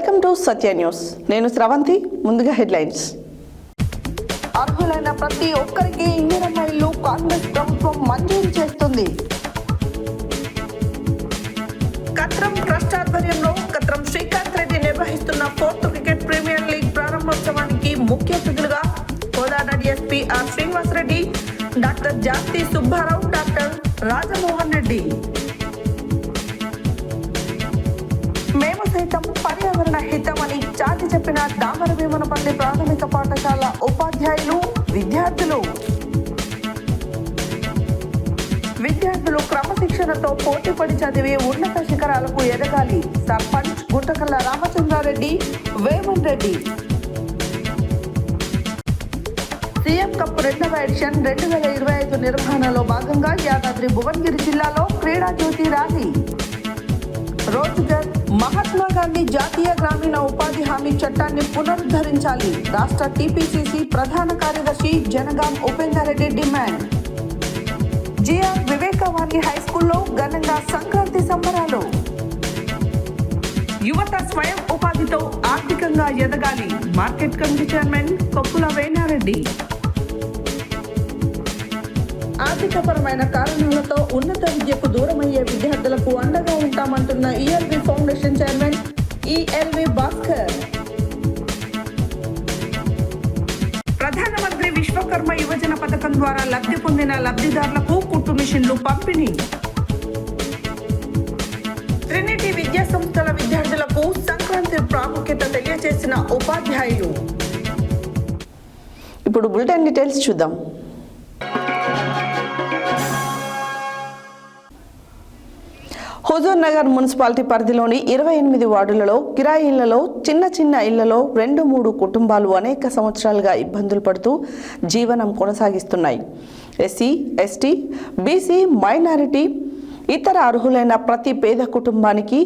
Welcome to Satya news. నేను శ్రవంతి. ముందుగా headlines. అర్హులైన ప్రతి ఒక్కరికి ఇందిరమ్మ ఇల్లు కాంగ్రెస్ ప్రభుత్వం మంజూరు చేస్తుంది. కత్రం ట్రస్ట్ ఆధ్వర్యంలో కత్రం శ్రీకాంత్ రెడ్డి నిర్వహిస్తున్న 4th క్రికెట్ ప్రీమియర్ లీగ్ ప్రారంభోత్సవానికి ముఖ్య అతిథులుగా Kodad DSP R Srinivas Reddy, doctor Jasti Subbarao, doctor Rajamohan Reddy. మేము సైతం పర్యావరణ హితమని చాటి చెప్పిన దామరభీమనపల్లి ప్రాథమిక పాఠశాల ఉపాధ్యాయులు, విద్యార్థులు క్రమశిక్షణతో పోటీపడి చదివి ఉన్నత శిఖరాలకు ఎదగాలి. సర్పంచ్ గుంటకల్ల రామచంద్రారెడ్డి, వేమన్ రెడ్డి. సీఎం కప్ 2వ ఎడిషన్ 2025 నిర్వహణలో భాగంగా యాదాద్రి భువనగిరి జిల్లాలో క్రీడా జ్యోతి ర్యాలీ. రోజ్గర్ మహాత్మా గాంధీ జాతీయ గ్రామీణ ఉపాధి హామీ చట్టాన్ని పునరుద్ధరించాలి. రాష్ట్ర టీపీసీసీ ప్రధాన కార్యదర్శి జనగాం ఉపేందర్ రెడ్డి డిమాండ్. జిఆర్ వివేకవాణి హైస్కూల్లో ఘనంగా సంక్రాంతి సంబరాలు. యువత స్వయం ఉపాధితో ఆర్థికంగా ఎదగాలి. Market committee chairman Koppula Venareddy. ఆర్థికపరమైన కారణాలతో ఉన్నత విద్యకు దూరమయ్యే విద్యార్థులకు అండగా ఉంటామంటున్న ELV foundation chairman ELV Bhaskar. ప్రధానమంత్రి విశ్వకర్మ యువజన పథకం ద్వారా లబ్ధి పొందిన లబ్ధిదారులకు కుట్టు మిషన్లు పంపిణీ. ట్రినిటీ విద్యా సంస్థల విద్యార్థులకు సంక్రాంతి ప్రాముఖ్యత తెలియజేసిన ఉపాధ్యాయులు. ఇప్పుడు బులెటిన్ డీటెయిల్స్ చూద్దాం. హుజూర్ నగర్ మున్సిపాలిటీ పరిధిలోని 28 వార్డులలో కిరాయి ఇళ్లలో చిన్న ఇళ్లలో 2-3 కుటుంబాలు అనేక సంవత్సరాలుగా ఇబ్బందులు పడుతూ జీవనం కొనసాగిస్తున్నాయి. ఎస్సీ, ఎస్టీ, బీసీ, మైనారిటీ, ఇతర అర్హులైన ప్రతి పేద కుటుంబానికి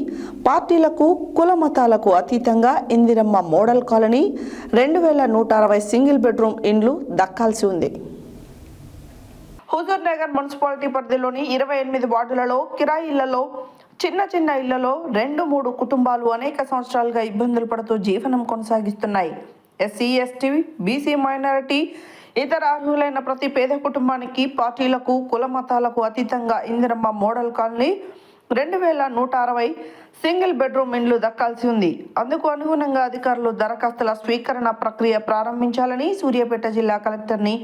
పార్టీలకు, కుల మతాలకు అతీతంగా Indiramma model colony 2160 single bedroom ఇండ్లు దక్కాల్సి ఉంది. హుజూర్ నగర్ మున్సిపాలిటీ పరిధిలోని 28 వార్డులలో కిరాయి ఇళ్లలో చిన్న ఇళ్లలో 2-3 కుటుంబాలు అనేక సంవత్సరాలుగా ఇబ్బందులు పడుతూ జీవనం కొనసాగిస్తున్నాయి. ఎస్సీ, ఎస్టీ, బీసీ, మైనారిటీ, ఇతర అర్హులైన ప్రతి పేద కుటుంబానికి పార్టీలకు, కుల మతాలకు అతీతంగా Indiramma model colony 2160 single bedroom ఇండ్లు దక్కాల్సి ఉంది. అందుకు అనుగుణంగా అధికారులు దరఖాస్తుల స్వీకరణ ప్రక్రియ ప్రారంభించాలని సూర్యాపేట జిల్లా కలెక్టర్ని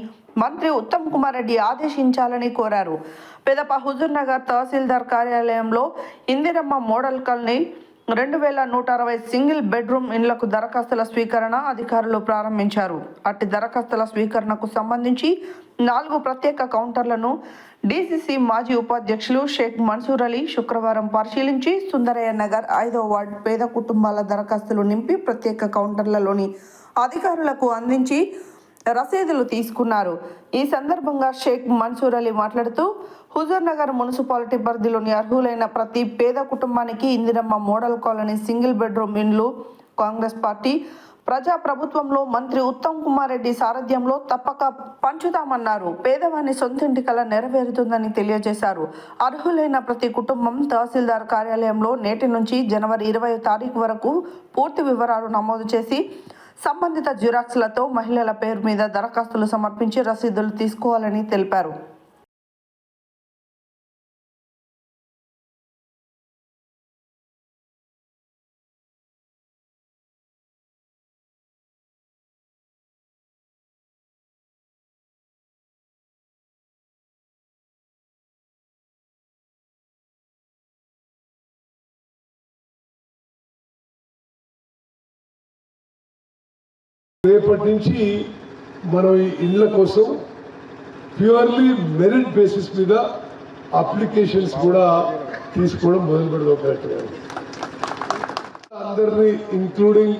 మంత్రి ఉత్తమ్ కుమార్ రెడ్డి ఆదేశించాలని కోరారు. పెదప హుజూర్ నగర్ తహసీల్దార్ కార్యాలయంలో Indiramma model colony 2160 single bedroom ఇండ్లకు దరఖాస్తుల స్వీకరణ అధికారులు ప్రారంభించారు. అట్టి దరఖాస్తుల స్వీకరణకు సంబంధించి 4 ప్రత్యేక కౌంటర్లను డీసీసీ మాజీ ఉపాధ్యక్షులు షేక్ మన్సూర్ అలీ శుక్రవారం పరిశీలించి సుందరయ్య నగర్ 5వ వార్డు పేద కుటుంబాల దరఖాస్తులు నింపి ప్రత్యేక కౌంటర్లలోని అధికారులకు అందించి రసీదులు తీసుకున్నారు. ఈ సందర్భంగా షేక్ మన్సూర్ అలీ మాట్లాడుతూ హుజూర్ నగర్ మున్సిపాలిటీ పరిధిలోని అర్హులైన ప్రతి పేద కుటుంబానికి Indiramma model colony single bedroom ఇండ్లు కాంగ్రెస్ పార్టీ ప్రజా ప్రభుత్వంలో మంత్రి ఉత్తమ్ కుమార్ రెడ్డి సారథ్యంలో తప్పక పంచుతామన్నారు. పేదవాని సొంతింటి కల నెరవేరుతుందని తెలియజేశారు. అర్హులైన ప్రతి కుటుంబం తహసీల్దార్ కార్యాలయంలో నేటి నుంచి జనవరి 20వ తారీఖు వరకు పూర్తి వివరాలు నమోదు చేసి సంబంధిత జిరాక్స్లతో మహిళల పేరు మీద దరఖాస్తులు సమర్పించి రసీదులు తీసుకోవాలని తెలిపారు. రేపటి నుంచి మనం ఈ ఇళ్ల కోసం ప్యూర్లీ మెరిట్ బేసిస్ మీద అప్లికేషన్స్ కూడా తీసుకోవడం మొదలు పెడతాం. అందరినీ ఇంక్లూడింగ్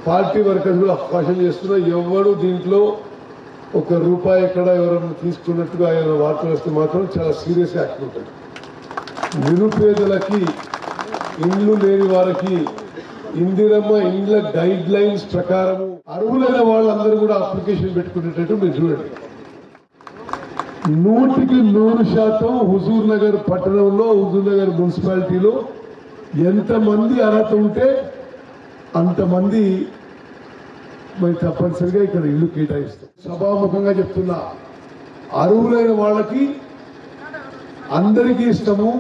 పార్టీ వర్కర్స్ కూడా అవకాశం చేస్తున్నా. ఎవరు దీంట్లో ₹1 ఎక్కడ ఎవరైనా తీసుకున్నట్టుగా ఆయన వార్తలు వస్తే మాత్రం చాలా సీరియస్ యాక్షన్ ఉంటుంది. నిరుపేదలకి, ఇండ్లు లేని వారికి ఇందిరమ్మ ఇండ్ల గైడ్ లైన్స్ ప్రకారం అర్హులైన వాళ్ళందరూ కూడా అప్లికేషన్ పెట్టుకునేటట్టు మీరు చూడండి. 100% హుజూర్ నగర్ పట్టణంలో, హుజూర్ నగర్ మున్సిపాలిటీలో ఎంతమంది అర్హత ఉంటే అంతమంది మరి తప్పనిసరిగా ఇక్కడ ఇల్లు కేటాయిస్తాం. సభాముఖంగా చెప్తున్నా, అర్హులైన వాళ్ళకి అందరికీ ఇష్టము,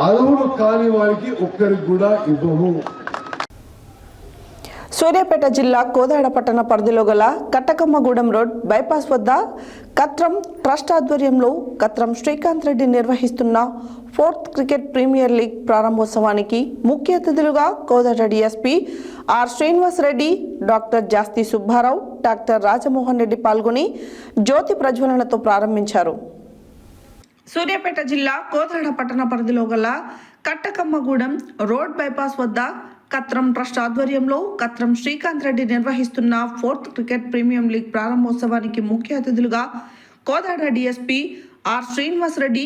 అర్హులు కాని వారికి ఒక్కరికి కూడా ఇవ్వము. సూర్యాపేట జిల్లా కోదాడ పట్టణ పరిధిలో గల కట్టకమ్మగూడెం రోడ్ బైపాస్ వద్ద కత్రం ట్రస్ట్ ఆధ్వర్యంలో కత్రం శ్రీకాంత్ రెడ్డి నిర్వహిస్తున్న 4th క్రికెట్ ప్రీమియర్ లీగ్ ప్రారంభోత్సవానికి ముఖ్య అతిథులుగా Kodad DSP R Srinivas Reddy, doctor Jasti Subbarao, doctor Rajamohan Reddy పాల్గొని జ్యోతి ప్రజ్వలనతో ప్రారంభించారు. సూర్యాపేట జిల్లా కోదాడ పట్టణ పరిధిలో గల కట్టకమ్మగూడెం రోడ్ బైపాస్ వద్ద కత్రం ట్రస్ట్ ఆధ్వర్యంలో కత్రం శ్రీకాంత్ రెడ్డి నిర్వహిస్తున్న 4th క్రికెట్ ప్రీమియం లీగ్ ప్రారంభోత్సవానికి ముఖ్య అతిథులుగా Kodad DSP R Srinivas Reddy,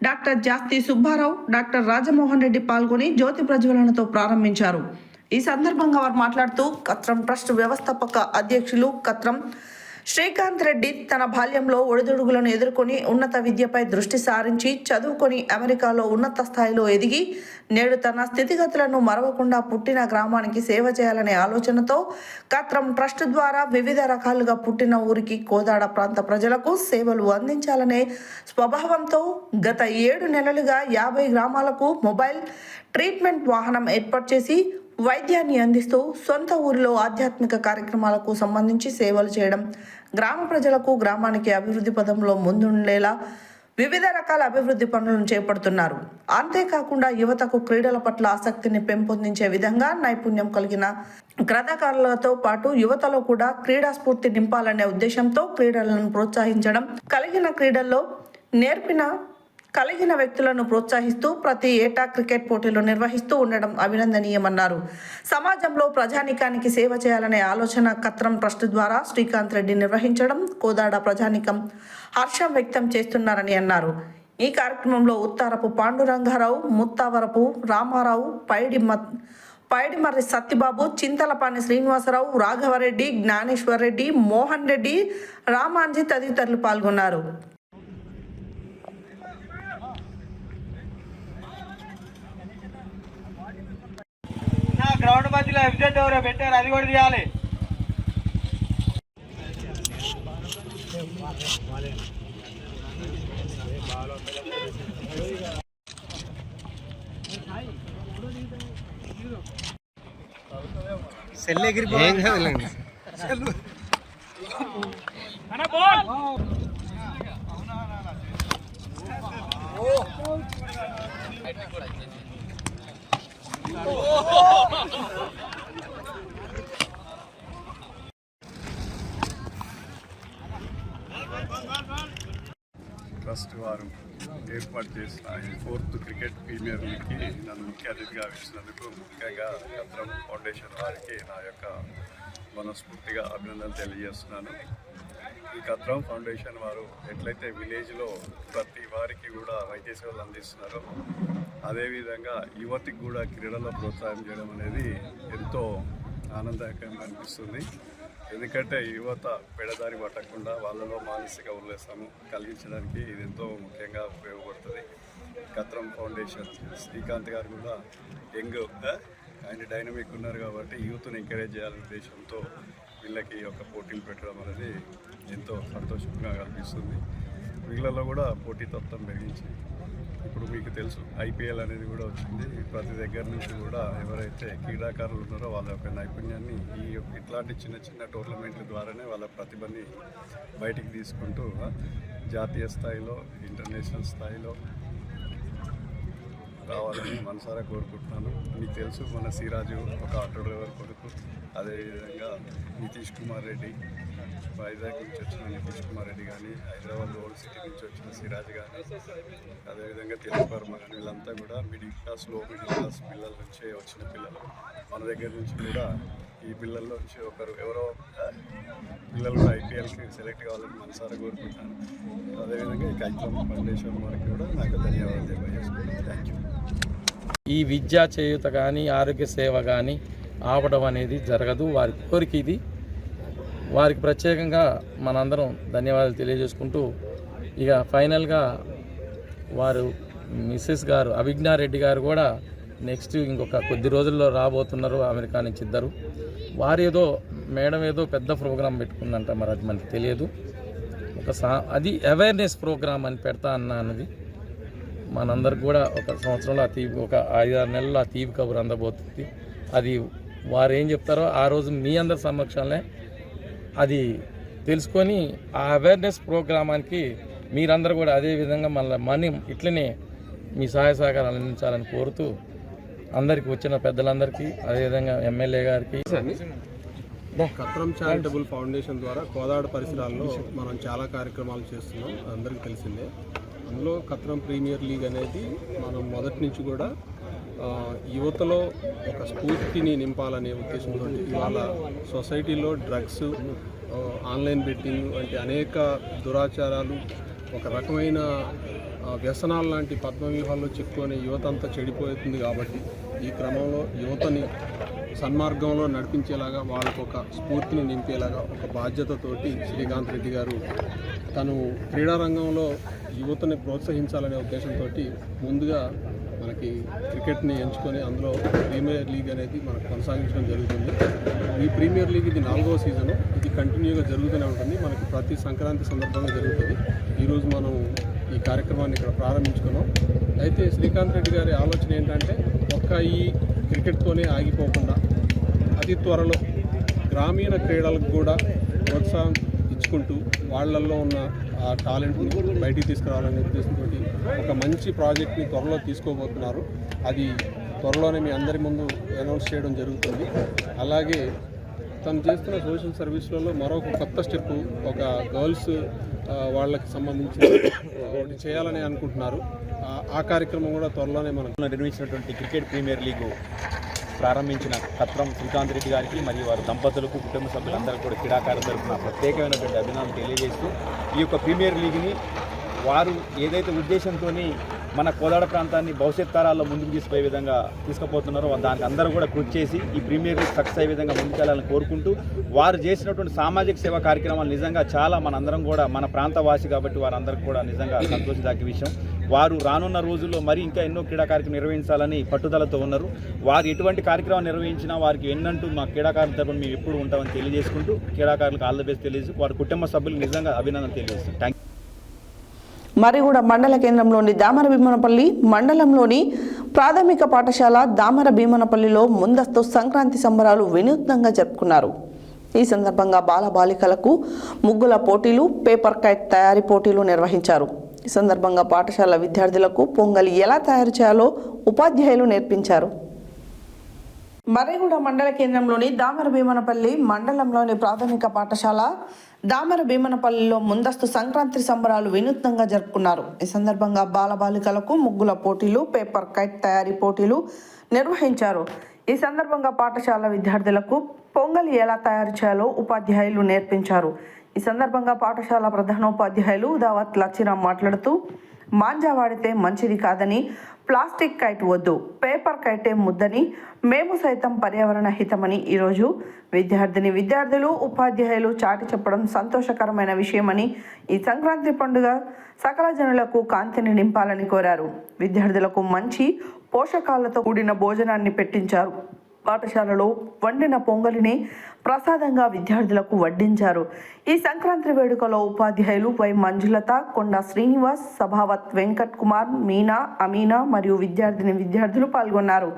doctor Jasti Subbarao, doctor Rajamohan Reddy పాల్గొని జ్యోతి ప్రజ్వలనతో ప్రారంభించారు. ఈ సందర్భంగా వారు మాట్లాడుతూ కత్రం ట్రస్ట్ వ్యవస్థాపక అధ్యక్షులు కత్రం శ్రీకాంత్ రెడ్డి తన బాల్యంలో ఒడిదుడుగులను ఎదుర్కొని ఉన్నత విద్యపై దృష్టి సారించి చదువుకొని అమెరికాలో ఉన్నత స్థాయిలో ఎదిగి నేడు తన స్థితిగతులను మరవకుండా పుట్టిన గ్రామానికి సేవ చేయాలనే ఆలోచనతో కత్రం ట్రస్ట్ ద్వారా వివిధ రకాలుగా పుట్టిన ఊరికి కోదాడ ప్రాంత ప్రజలకు సేవలు అందించాలనే స్వభావంతో గత 7 నెలలుగా 50 గ్రామాలకు మొబైల్ ట్రీట్మెంట్ వాహనం ఏర్పాటు చేసి వైద్యాన్ని అందిస్తూ సొంత ఊరిలో ఆధ్యాత్మిక కార్యక్రమాలకు సంబంధించి సేవలు చేయడం, గ్రామ ప్రజలకు గ్రామానికి అభివృద్ధి పదంలో ముందుండేలా వివిధ రకాల అభివృద్ధి పనులను చేపడుతున్నారు. అంతేకాకుండా యువతకు క్రీడల పట్ల ఆసక్తిని పెంపొందించే విధంగా నైపుణ్యం కలిగిన క్రీడాకారులతో పాటు యువతలో కూడా క్రీడా స్ఫూర్తి నింపాలనే ఉద్దేశంతో క్రీడలను ప్రోత్సహించడం, కలిగిన వ్యక్తులను ప్రోత్సహిస్తూ ప్రతి ఏటా క్రికెట్ పోటీలు నిర్వహిస్తూ ఉండడం అభినందనీయమన్నారు. సమాజంలో ప్రజానీకానికి సేవ చేయాలనే ఆలోచన కత్రం ట్రస్ట్ ద్వారా శ్రీకాంత్ రెడ్డి నిర్వహించడం కోదాడ ప్రజానీకం హర్షం వ్యక్తం చేస్తున్నారని అన్నారు. ఈ కార్యక్రమంలో ఉత్తారపు పాండురంగారావు, ముత్తావరపు రామారావు, పైడిమర్రి సత్యబాబు, చింతలపాని శ్రీనివాసరావు, రాఘవరెడ్డి, జ్ఞానేశ్వర్ రెడ్డి, మోహన్ రెడ్డి, రామాంజీ తదితరులు పాల్గొన్నారు. గ్రౌండ్ మధ్యలో ఎఫ్జెడ్ ఎవరో పెట్టారు, అది కూడా తీయాలి. సెల్ ఎగిరిపోయింది. ట్రస్ట్ వారు ఏర్పాటు చేసిన ఈ 4th క్రికెట్ ప్రీమియర్ లీగ్కి నన్ను ముఖ్య అతిథిగా ఇచ్చినందుకు ముఖ్యంగా కత్రం ఫౌండేషన్ వారికి నా యొక్క మనస్ఫూర్తిగా అభినందనలు తెలియజేస్తున్నాను. ఈ కత్రం ఫౌండేషన్ వారు ఎట్లయితే విలేజ్లో ప్రతి వారికి కూడా వైద్య సేవలు అందిస్తున్నారో అదేవిధంగా యువతికి కూడా క్రీడల్లో ప్రోత్సాహం చేయడం అనేది ఎంతో ఆనందకరంగా అనిపిస్తుంది. ఎందుకంటే యువత పెడదారి పట్టకుండా వాళ్ళలో మానసిక ఉల్లాసము కలిగించడానికి ఇది ఎంతో ముఖ్యంగా ఉపయోగపడుతుంది. కత్రం ఫౌండేషన్ శ్రీకాంత్ గారు కూడా యంగ్ ఆయన డైనమిక్ ఉన్నారు కాబట్టి యూత్ని ఎంకరేజ్ చేయాలనే ఉద్దేశంతో వీళ్ళకి ఒక పోటీలు పెట్టడం అనేది ఎంతో సంతోషంగా అనిపిస్తుంది. వీళ్ళలో కూడా పోటీతత్వం పెరిగించి ఇప్పుడు మీకు తెలుసు ఐపీఎల్ అనేది కూడా వచ్చింది. ప్రతి దగ్గర నుంచి కూడా ఎవరైతే క్రీడాకారులు ఉన్నారో వాళ్ళ యొక్క నైపుణ్యాన్ని ఇట్లాంటి చిన్న చిన్న టోర్నమెంట్ల ద్వారానే వాళ్ళ ప్రతిభని బయటికి తీసుకుంటూ జాతీయ స్థాయిలో ఇంటర్నేషనల్ స్థాయిలో రావాలని మనసారా కోరుకుంటున్నాను. మీకు తెలుసు మన సిరాజు ఒక ఆటో డ్రైవర్ కొడుకు, అదేవిధంగా నితీష్ కుమార్ రెడ్డి, వైజాగ్ నుంచి వచ్చిన నితీష్ కుమార్ రెడ్డి కానీ, హైదరాబాద్ ఓల్డ్ సిటీ నుంచి వచ్చిన సిరాజ్ కానీ, అదేవిధంగా తెలుగు వర్మ కానీ, వీళ్ళంతా కూడా మిడిల్ క్లాస్ పిల్లల నుంచే వచ్చిన పిల్లలు. మన దగ్గర నుంచి కూడా ఈ పిల్లల్లో నుంచి ఎవరో పిల్లలు కూడా ఐపీఎల్కి సెలెక్ట్ కావాలని మనసారా కోరుకుంటాను. అదేవిధంగా ఈ కైతం ఫౌండేషన్ వారికి కూడా నాకు ధన్యవాదాలు తెలియజేసుకుంటాను. Thank you. ఈ విద్యా చేయూత కానీ ఆరోగ్య సేవ కానీ ఆపడం అనేది జరగదు. వారి కోరిక ఇది. వారికి ప్రత్యేకంగా మనందరం ధన్యవాదాలు తెలియజేసుకుంటూ ఇక ఫైనల్గా వారు మిస్సెస్ గారు అభిజ్ఞారెడ్డి గారు కూడా నెక్స్ట్ ఇంకొక కొద్ది రోజుల్లో రాబోతున్నారు అమెరికా నుంచి ఇద్దరు. వారు ఏదో మేడం ఏదో పెద్ద ప్రోగ్రాం పెట్టుకుందంట, మరి అది మనకు తెలియదు. అది అవేర్నెస్ ప్రోగ్రామ్ అని పెడతా అన్నది మనందరికి కూడా ఒక సంవత్సరంలో ఒక 5-6 నెలల్లో ఆ తీపి కబురు అందబోతుంది. అది వారు ఏం చెప్తారో ఆ రోజు మీ అందరి సమక్షంలో అది తెలుసుకొని ఆ అవేర్నెస్ ప్రోగ్రామానికి మీరందరూ కూడా అదేవిధంగా మళ్ళీ ఇట్లనే మీ సహాయ సహకారాలు అందించాలని కోరుతూ అందరికీ వచ్చిన పెద్దలందరికీ అదేవిధంగా ఎమ్మెల్యే గారికి కత్రం చారిటబుల్ ఫౌండేషన్ ద్వారా కోదాడ పరిసరాల్లో మనం చాలా కార్యక్రమాలు చేస్తున్నాం, అందరికీ తెలిసిందే. అందులో కత్రం ప్రీమియర్ లీగ్ అనేది మనం మొదటి నుంచి కూడా యువతలో ఒక స్ఫూర్తిని నింపాలనే ఉద్దేశంతో ఇవాళ సొసైటీలో డ్రగ్స్, ఆన్లైన్ బెట్టింగ్ వంటి అనేక దురాచారాలు, ఒక రకమైన వ్యసనాలు లాంటి పద్మవ్యూహాల్లో చిక్కుకొని యువత అంతా చెడిపోతుంది. కాబట్టి ఈ క్రమంలో యువతని సన్మార్గంలో నడిపించేలాగా, వాళ్ళకు ఒక స్ఫూర్తిని నింపేలాగా ఒక బాధ్యతతోటి శ్రీకాంత్ రెడ్డి గారు తను క్రీడారంగంలో యువతని ప్రోత్సహించాలనే ఉద్దేశంతో ముందుగా మనకి క్రికెట్ని ఎంచుకొని అందులో ప్రీమియర్ లీగ్ అనేది మనకు కొనసాగించడం జరుగుతుంది. ఈ ప్రీమియర్ లీగ్ ఇది 4వ సీజను, ఇది కంటిన్యూగా జరుగుతూనే ఉంటుంది. మనకి ప్రతి సంక్రాంతి సందర్భంగా జరుగుతుంది. ఈరోజు మనం ఈ కార్యక్రమాన్ని ఇక్కడ ప్రారంభించుకున్నాం. అయితే శ్రీకాంత్ రెడ్డి గారి ఆలోచన ఏంటంటే ఈ క్రికెట్తోనే ఆగిపోకుండా అతి త్వరలో గ్రామీణ క్రీడలకు కూడా ప్రోత్సాహం ఇచ్చుకుంటూ వాళ్ళల్లో ఉన్న ఆ టాలెంట్ని బయటికి తీసుకురావాలనే ఉద్దేశంతో ఒక మంచి ప్రాజెక్ట్ని త్వరలో తీసుకోబోతున్నారు. అది త్వరలోనే మీ అందరి ముందు అనౌన్స్ చేయడం జరుగుతుంది. అలాగే తను చేస్తున్న సోషల్ సర్వీస్లలో మరొక కొత్త స్టెప్, ఒక గర్ల్స్ వాళ్ళకి సంబంధించి ఒకటి చేయాలని అనుకుంటున్నారు. ఆ కార్యక్రమం కూడా త్వరలోనే మనం నిర్వహించినటువంటి క్రికెట్ ప్రీమియర్ లీగ్ ప్రారంభించిన కత్రం శ్రీకాంత్ రెడ్డి గారికి మరియు వారి దంపతులకు, కుటుంబ సభ్యులందరూ కూడా క్రీడాకారుల తరఫున ప్రత్యేకమైనటువంటి అభినందనలు తెలియజేస్తూ ఈ యొక్క ప్రీమియర్ లీగ్ని వారు ఏదైతే ఉద్దేశంతో మన కోదాడ ప్రాంతాన్ని భవిష్యత్ తరాల్లో ముందుకు తీసుకుపోయే విధంగా తీసుకుపోతున్నారో దానికి అందరూ కూడా కృషి చేసి ఈ ప్రీమియర్ లీగ్ సక్సెస్ అయ్యే విధంగా ముందుకెళ్లాలని కోరుకుంటూ, వారు చేసినటువంటి సామాజిక సేవా కార్యక్రమాలు నిజంగా చాలా మనందరం కూడా మన ప్రాంతవాసి కాబట్టి వారందరికీ కూడా నిజంగా సంతోషదాయక విషయం. వారు రానున్న రోజుల్లో మరి ఇంకా ఎన్నో క్రీడా కార్యక్రమం నిర్వహించాలని పట్టుదలతో ఉన్నారు. వారు ఎటువంటి కార్యక్రమం నిర్వహించినా వారికి ఎన్నంటూ మా క్రీడాకారుల తరపున మేము ఎప్పుడు ఉంటామని తెలియజేసుకుంటూ క్రీడాకారులకు ఆల్ ది బెస్ట్ తెలియజేస్తూ వారి కుటుంబ సభ్యులు నిజంగా అభినందనలు తెలియజేస్తాం. Thank you. మరిగూడ మండల కేంద్రంలోని దామర భీమనపల్లి మండలంలోని ప్రాథమిక పాఠశాల దామర భీమనపల్లిలో ముందస్తు సంక్రాంతి సంబరాలు వినూత్నంగా జరుపుకున్నారు. ఈ సందర్భంగా బాలబాలికలకు ముగ్గుల పోటీలు, పేపర్ కైట్ తయారీ పోటీలు నిర్వహించారు. ఈ సందర్భంగా పాఠశాల విద్యార్థులకు పొంగలి ఎలా తయారు చేయాలో ఉపాధ్యాయులు నేర్పించారు. మర్రిగూడ మండల కేంద్రంలోని దామర భీమనపల్లి మండలంలోని ప్రాథమిక పాఠశాల దామర భీమనపల్లిలో ముందస్తు సంక్రాంతి సంబరాలు వినూత్నంగా జరుపుకున్నారు. ఈ సందర్భంగా బాలబాలికలకు ముగ్గుల పోటీలు, పేపర్ కైట్ తయారీ పోటీలు నిర్వహించారు. ఈ సందర్భంగా పాఠశాల విద్యార్థులకు పొంగలి ఎలా తయారు చేయాలో ఉపాధ్యాయులు నేర్పించారు. ఈ సందర్భంగా పాఠశాల ప్రధానోపాధ్యాయులు దావత్ లచ్చిరామ్ మాట్లాడుతూ, మాంజా వాడితే మంచిది కాదని, ప్లాస్టిక్ కైట్ వద్దు, పేపర్ కైటే ముద్దని, మేము సైతం పర్యావరణ హితమని ఈరోజు విద్యార్థులు, ఉపాధ్యాయులు చాటి చెప్పడం సంతోషకరమైన విషయమని, ఈ సంక్రాంతి పండుగ సకల జనులకు కాంతిని నింపాలని కోరారు. విద్యార్థులకు మంచి పోషకాలతో కూడిన భోజనాన్ని పెట్టించారు. పాఠశాలలో వండిన పొంగలిని ప్రసాదంగా విద్యార్థులకు వడ్డించారు. ఈ సంక్రాంతి వేడుకలో ఉపాధ్యాయులు వై మంజులత, కొండ శ్రీనివాస్, సభావత్ వెంకట్ కుమార్, మీనా, అమీనా మరియు విద్యార్థులు పాల్గొన్నారు.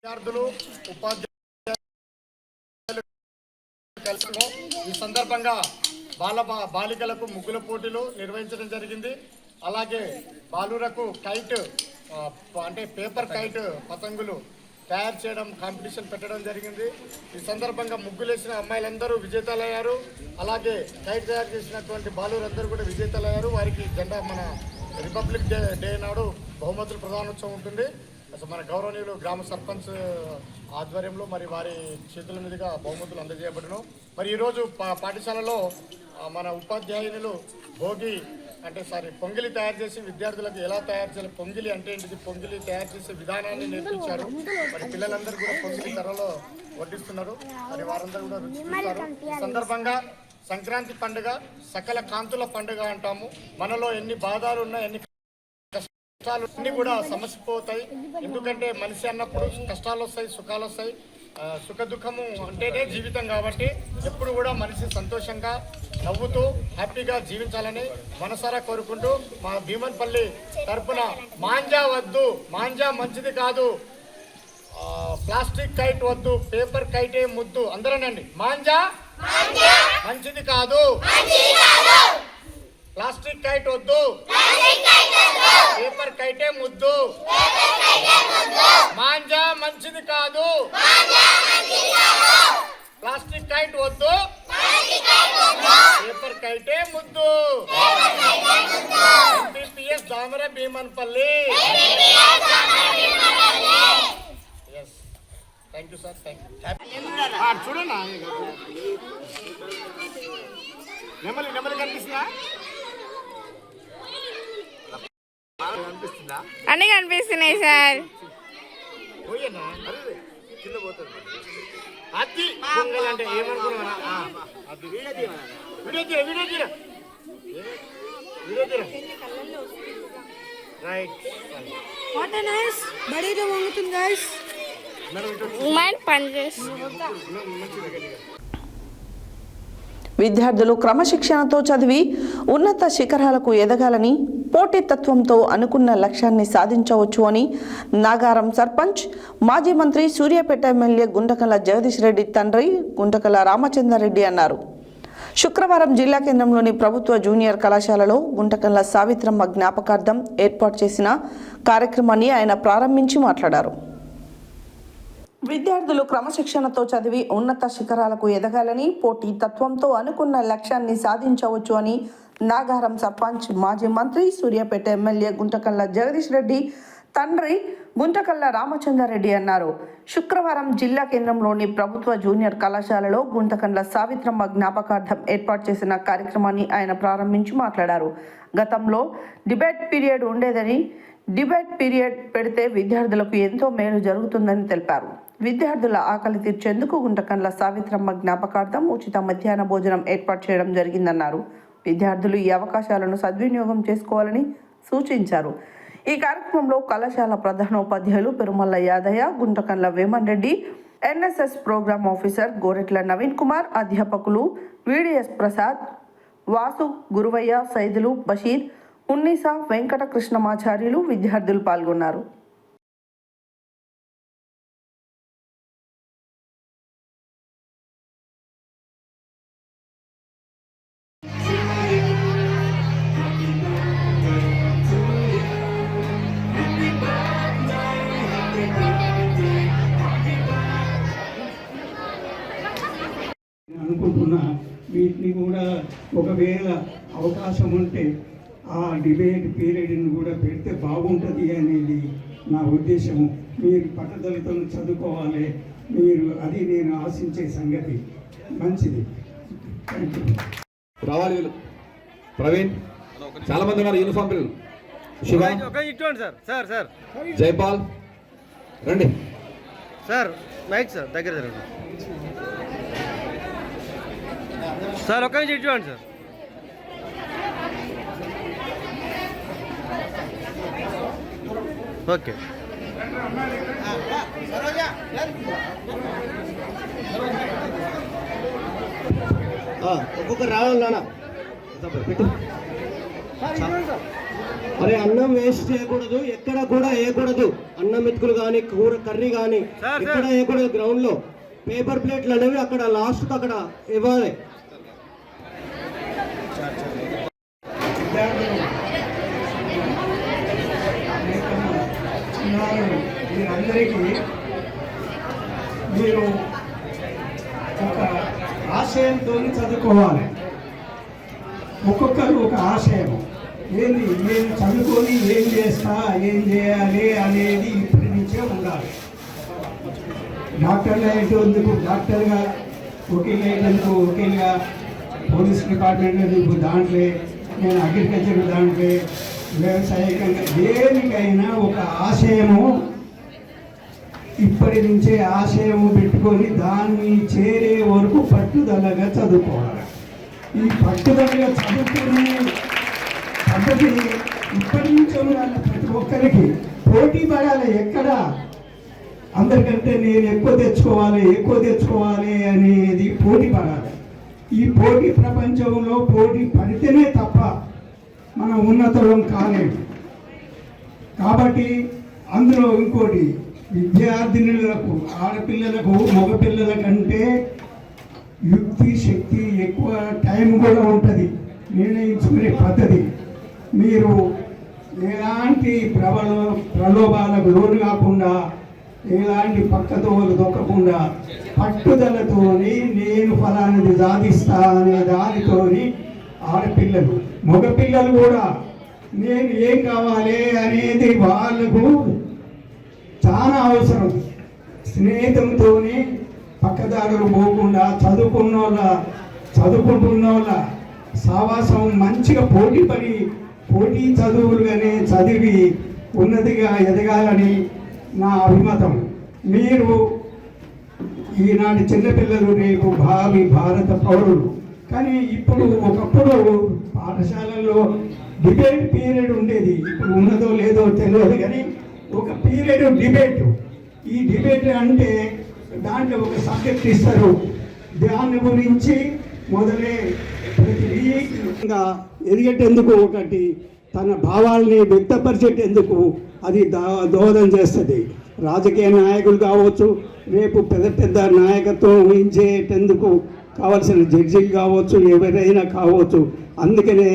విద్యార్థులు, ఉపాధ్యాయులు కలిసి ఈ సందర్భంగా బాలికలకు ముగ్గుల పోటీలు నిర్వహించడం జరిగింది. అలాగే బాలురకు కైట్ అంటే పేపర్ కైట్ పతంగులు తయారు చేయడం కాంపిటీషన్ పెట్టడం జరిగింది. ఈ సందర్భంగా ముగ్గులేసిన అమ్మాయిలందరూ విజేతలయ్యారు. అలాగే కైట్ తయారు చేసినటువంటి బాలురందరూ కూడా విజేతలయ్యారు. వారికి జెండా మన రిపబ్లిక్ డే నాడు బహుమతులు ప్రదానోత్సవం ఉంటుంది. మన గౌరవనీయులు గ్రామ సర్పంచ్ ఆధ్వర్యంలో మరి వారి చేతుల మీదుగా బహుమతులు అందజేయబడను. మరి ఈరోజు పాఠశాలలో మన ఉపాధ్యాయునులు పొంగిలి తయారు చేసి విద్యార్థులకు ఎలా తయారు చేయాలి, పొంగిలి అంటే ఏంటిది, పొంగిలి తయారు చేసే విధానాన్ని నేర్పించారు. మరి పిల్లలందరూ కూడా పొంగిలి త్వరలో వడ్డిస్తున్నారు. మరి వారందరూ కూడా రుచి చూస్తారు. ఈ సందర్భంగా సంక్రాంతి పండుగ సకల కాంతుల పండుగ అంటాము. మనలో ఎన్ని బాధలు ఉన్నా, ఎన్ని కష్టాలు అన్నీ కూడా సమసిపోతాయి. ఎందుకంటే మనిషి అన్నప్పుడు కష్టాలు వస్తాయి, సుఖాలు వస్తాయి. సుఖ దుఃఖము అంటేనే జీవితం కాబట్టి ఎప్పుడు కూడా మనిషి సంతోషంగా నవ్వుతూ హ్యాపీగా జీవించాలని మనసారా కోరుకుంటూ మా భీమన్పల్లి తరపున మాంజా వద్దు, మాంజా మంచిది కాదు, ప్లాస్టిక్ కైట్ వద్దు, పేపర్ కైటే ముద్దు, అందరనండి మాంజా మంచిది కాదు, ప్లాస్టిక్ కైట్ వద్దు, పేపర్ కైటే ముద్దు, మాంజా మంచిది కాదు, ప్లాస్టిక్ కైట్ వద్దు, పేపర్ కైటే ముద్దు. MPPS Damara Bhimanpalli. Thank you sir, thank you. చూడన్నా నెమ్మలి కనిపిస్తుందా? అన్నీ కనిపిస్తున్నాయి సార్. అది పొంగల్ అంటే ఏమనుకున్నా? రైట్. విద్యార్థులు క్రమశిక్షణతో చదివి ఉన్నత శిఖరాలకు ఎదగాలని, పోటీతత్వంతో అనుకున్న లక్ష్యాన్ని సాధించవచ్చు అని నాగారం సర్పంచ్, మాజీ మంత్రి, సూర్యాపేట ఎమ్మెల్యే గుంటకల్ల జగదీష్ రెడ్డి తండ్రి గుంటకల్ల రామచంద్రారెడ్డి అన్నారు. శుక్రవారం జిల్లా కేంద్రంలోని ప్రభుత్వ జూనియర్ కళాశాలలో గుంటకల్ల సావిత్రమ్మ జ్ఞాపకార్థం ఏర్పాటు చేసిన కార్యక్రమాన్ని ఆయన ప్రారంభించి మాట్లాడారు. విద్యార్థులు క్రమశిక్షణతో చదివి ఉన్నత శిఖరాలకు ఎదగాలని, పోటీ తత్వంతో అనుకున్న లక్ష్యాన్ని సాధించవచ్చు అని నాగారం సర్పంచ్, మాజీ మంత్రి, సూర్యాపేట ఎమ్మెల్యే గుంటకల్ల జగదీష్ రెడ్డి తండ్రి గుంటకల్ల రామచంద్రారెడ్డి అన్నారు. శుక్రవారం జిల్లా కేంద్రంలోని ప్రభుత్వ జూనియర్ కళాశాలలో గుంటకల్ల సావిత్రమ్మ జ్ఞాపకార్థం ఏర్పాటు చేసిన కార్యక్రమాన్ని ఆయన ప్రారంభించి మాట్లాడారు. గతంలో డిబేట్ పీరియడ్ ఉండేదని, డిబేట్ పీరియడ్ పెడితే విద్యార్థులకు ఎంతో మేలు జరుగుతుందని తెలిపారు. విద్యార్థుల ఆకలి తీర్చేందుకు గుంటకల్ల సావిత్రమ్మ జ్ఞాపకార్థం ఉచిత మధ్యాహ్న భోజనం ఏర్పాటు చేయడం జరిగిందన్నారు. విద్యార్థులు ఈ అవకాశాలను సద్వినియోగం చేసుకోవాలని సూచించారు. ఈ కార్యక్రమంలో కళాశాల ప్రధానోపాధ్యాయులు Perumalla Yadaiah, Guntakalla Veman Reddy, NSS program officer Goretla Naveen Kumar, అధ్యాపకులు విడిఎస్ ప్రసాద్, వాసు, గురువయ్య, సైదులు, బషీర్, ఉన్నీసా, వెంకట కృష్ణమాచార్యులు, విద్యార్థులు పాల్గొన్నారు. అనుకుంటున్నా వీటిని కూడా ఒకవేళ అవకాశం ఉంటే ఆ డిబేట్ పీరియడ్ని కూడా పెడితే బాగుంటుంది అనేది నా ఉద్దేశము. మీరు పట్టుదలతో చదువుకోవాలి, మీరు అది నేను ఆశించే సంగతి. మంచిది. రావాలి వీళ్ళు. ప్రవీణ్, చాలా మంది ఉన్నారు యూనిఫామ్ పిల్లలు. శివ, జైపాల్ రండి సార్. మైక్ సార్ దగ్గర జరగండి సార్. ఒక నుంచి ఇటువంటి సార్. ఓకే. ఒక్కొక్క రావాలి నాన్న. అరే అన్నం వేస్ట్ చేయకూడదు, ఎక్కడ కూడా వేయకూడదు. అన్నం మెతుకులు కానీ, కూర కర్రీ కానీ ఎక్కడ వేయకూడదు. గ్రౌండ్ లో పేపర్ ప్లేట్లు అనేవి అక్కడ లాస్ట్ అక్కడ ఇవ్వాలి. మీరందరికీ మీరు ఒక ఆశయంతో చదువుకోవాలి. ఒక్కొక్కరు ఒక ఆశయం. ఏంది, నేను చదువుకొని ఏం చేస్తా, ఏం చేయాలి అనేది ఇప్పటి నుంచే విద్య ఉండాలి. డాక్టర్లు అయ్యేందుకు డాక్టర్గా, వకీల్ అయ్యేందుకు వకీల్గా, పోలీస్ డిపార్ట్మెంట్ దాంట్లో, నేను అగ్రికల్చర్ దాంట్లో, వ్యవసాయకంగా దేనికైనా ఒక ఆశయము ఇప్పటి నుంచే ఆశయం పెట్టుకొని దాన్ని చేరే వరకు పట్టుదలగా చదువుకోవాలి. ఈ పట్టుదలగా చదువుకునే పద్ధతి ఇప్పటి నుంచే ఉండాలి. ప్రతి ఒక్కరికి పోటీ పడాలి. ఎక్కడ అందరికంటే నేను ఎక్కువ తెచ్చుకోవాలి అనేది పోటీ పడాలి. ఈ పోటీ ప్రపంచంలో పోటీ పడితేనే తప్ప మనం ఉన్నతం కాలేము. కాబట్టి అందులో ఇంకోటి, విద్యార్థినులకు, ఆడపిల్లలకు మగపిల్లల కంటే యుక్తి శక్తి ఎక్కువ, టైం కూడా ఉంటుంది నిర్ణయించుకునే పద్ధతి. మీరు ఎలాంటి ప్రలోభాలకు లోను కాకుండా, ఎలాంటి పక్కతోలు దొక్కకుండా, పట్టుదలతోని నేను ఫలానిది సాధిస్తా అనే దానితోని ఆడపిల్లలు, మగపిల్లలు కూడా నేను ఏం కావాలి అనేది వాళ్ళకు చాలా అవసరం. స్నేహితులతో పక్కదారులు పోకుండా చదువుకుంటున్న సావాసం మంచిగా పోటీ చదువులుగానే చదివి ఉన్నతిగా ఎదగాలని నా అభిమతం. మీరు ఈనాటి చిన్నపిల్లలు రేపు భావి భారత పౌరులు. కానీ ఒకప్పుడు పాఠశాలల్లో డిబేట్ పీరియడ్ ఉండేది. ఇప్పుడు ఉన్నదో లేదో తెలియదు, కానీ ఒక పీరియడ్ డిబేట్. ఈ డిబేట్ అంటే దాంట్లో ఒక సబ్జెక్ట్ ఇస్తారు, దాని గురించి మొదలే ప్రతి వీక్గా ఎదిగేటందుకు ఒకటి తన భావాల్ని వ్యక్తపరిచేటందుకు అది దోహదం చేస్తుంది. రాజకీయ నాయకులు కావచ్చు, రేపు పెద్ద నాయకత్వం వహించేటందుకు కావాల్సిన జడ్జీలు కావచ్చు, ఎవరైనా కావచ్చు. అందుకనే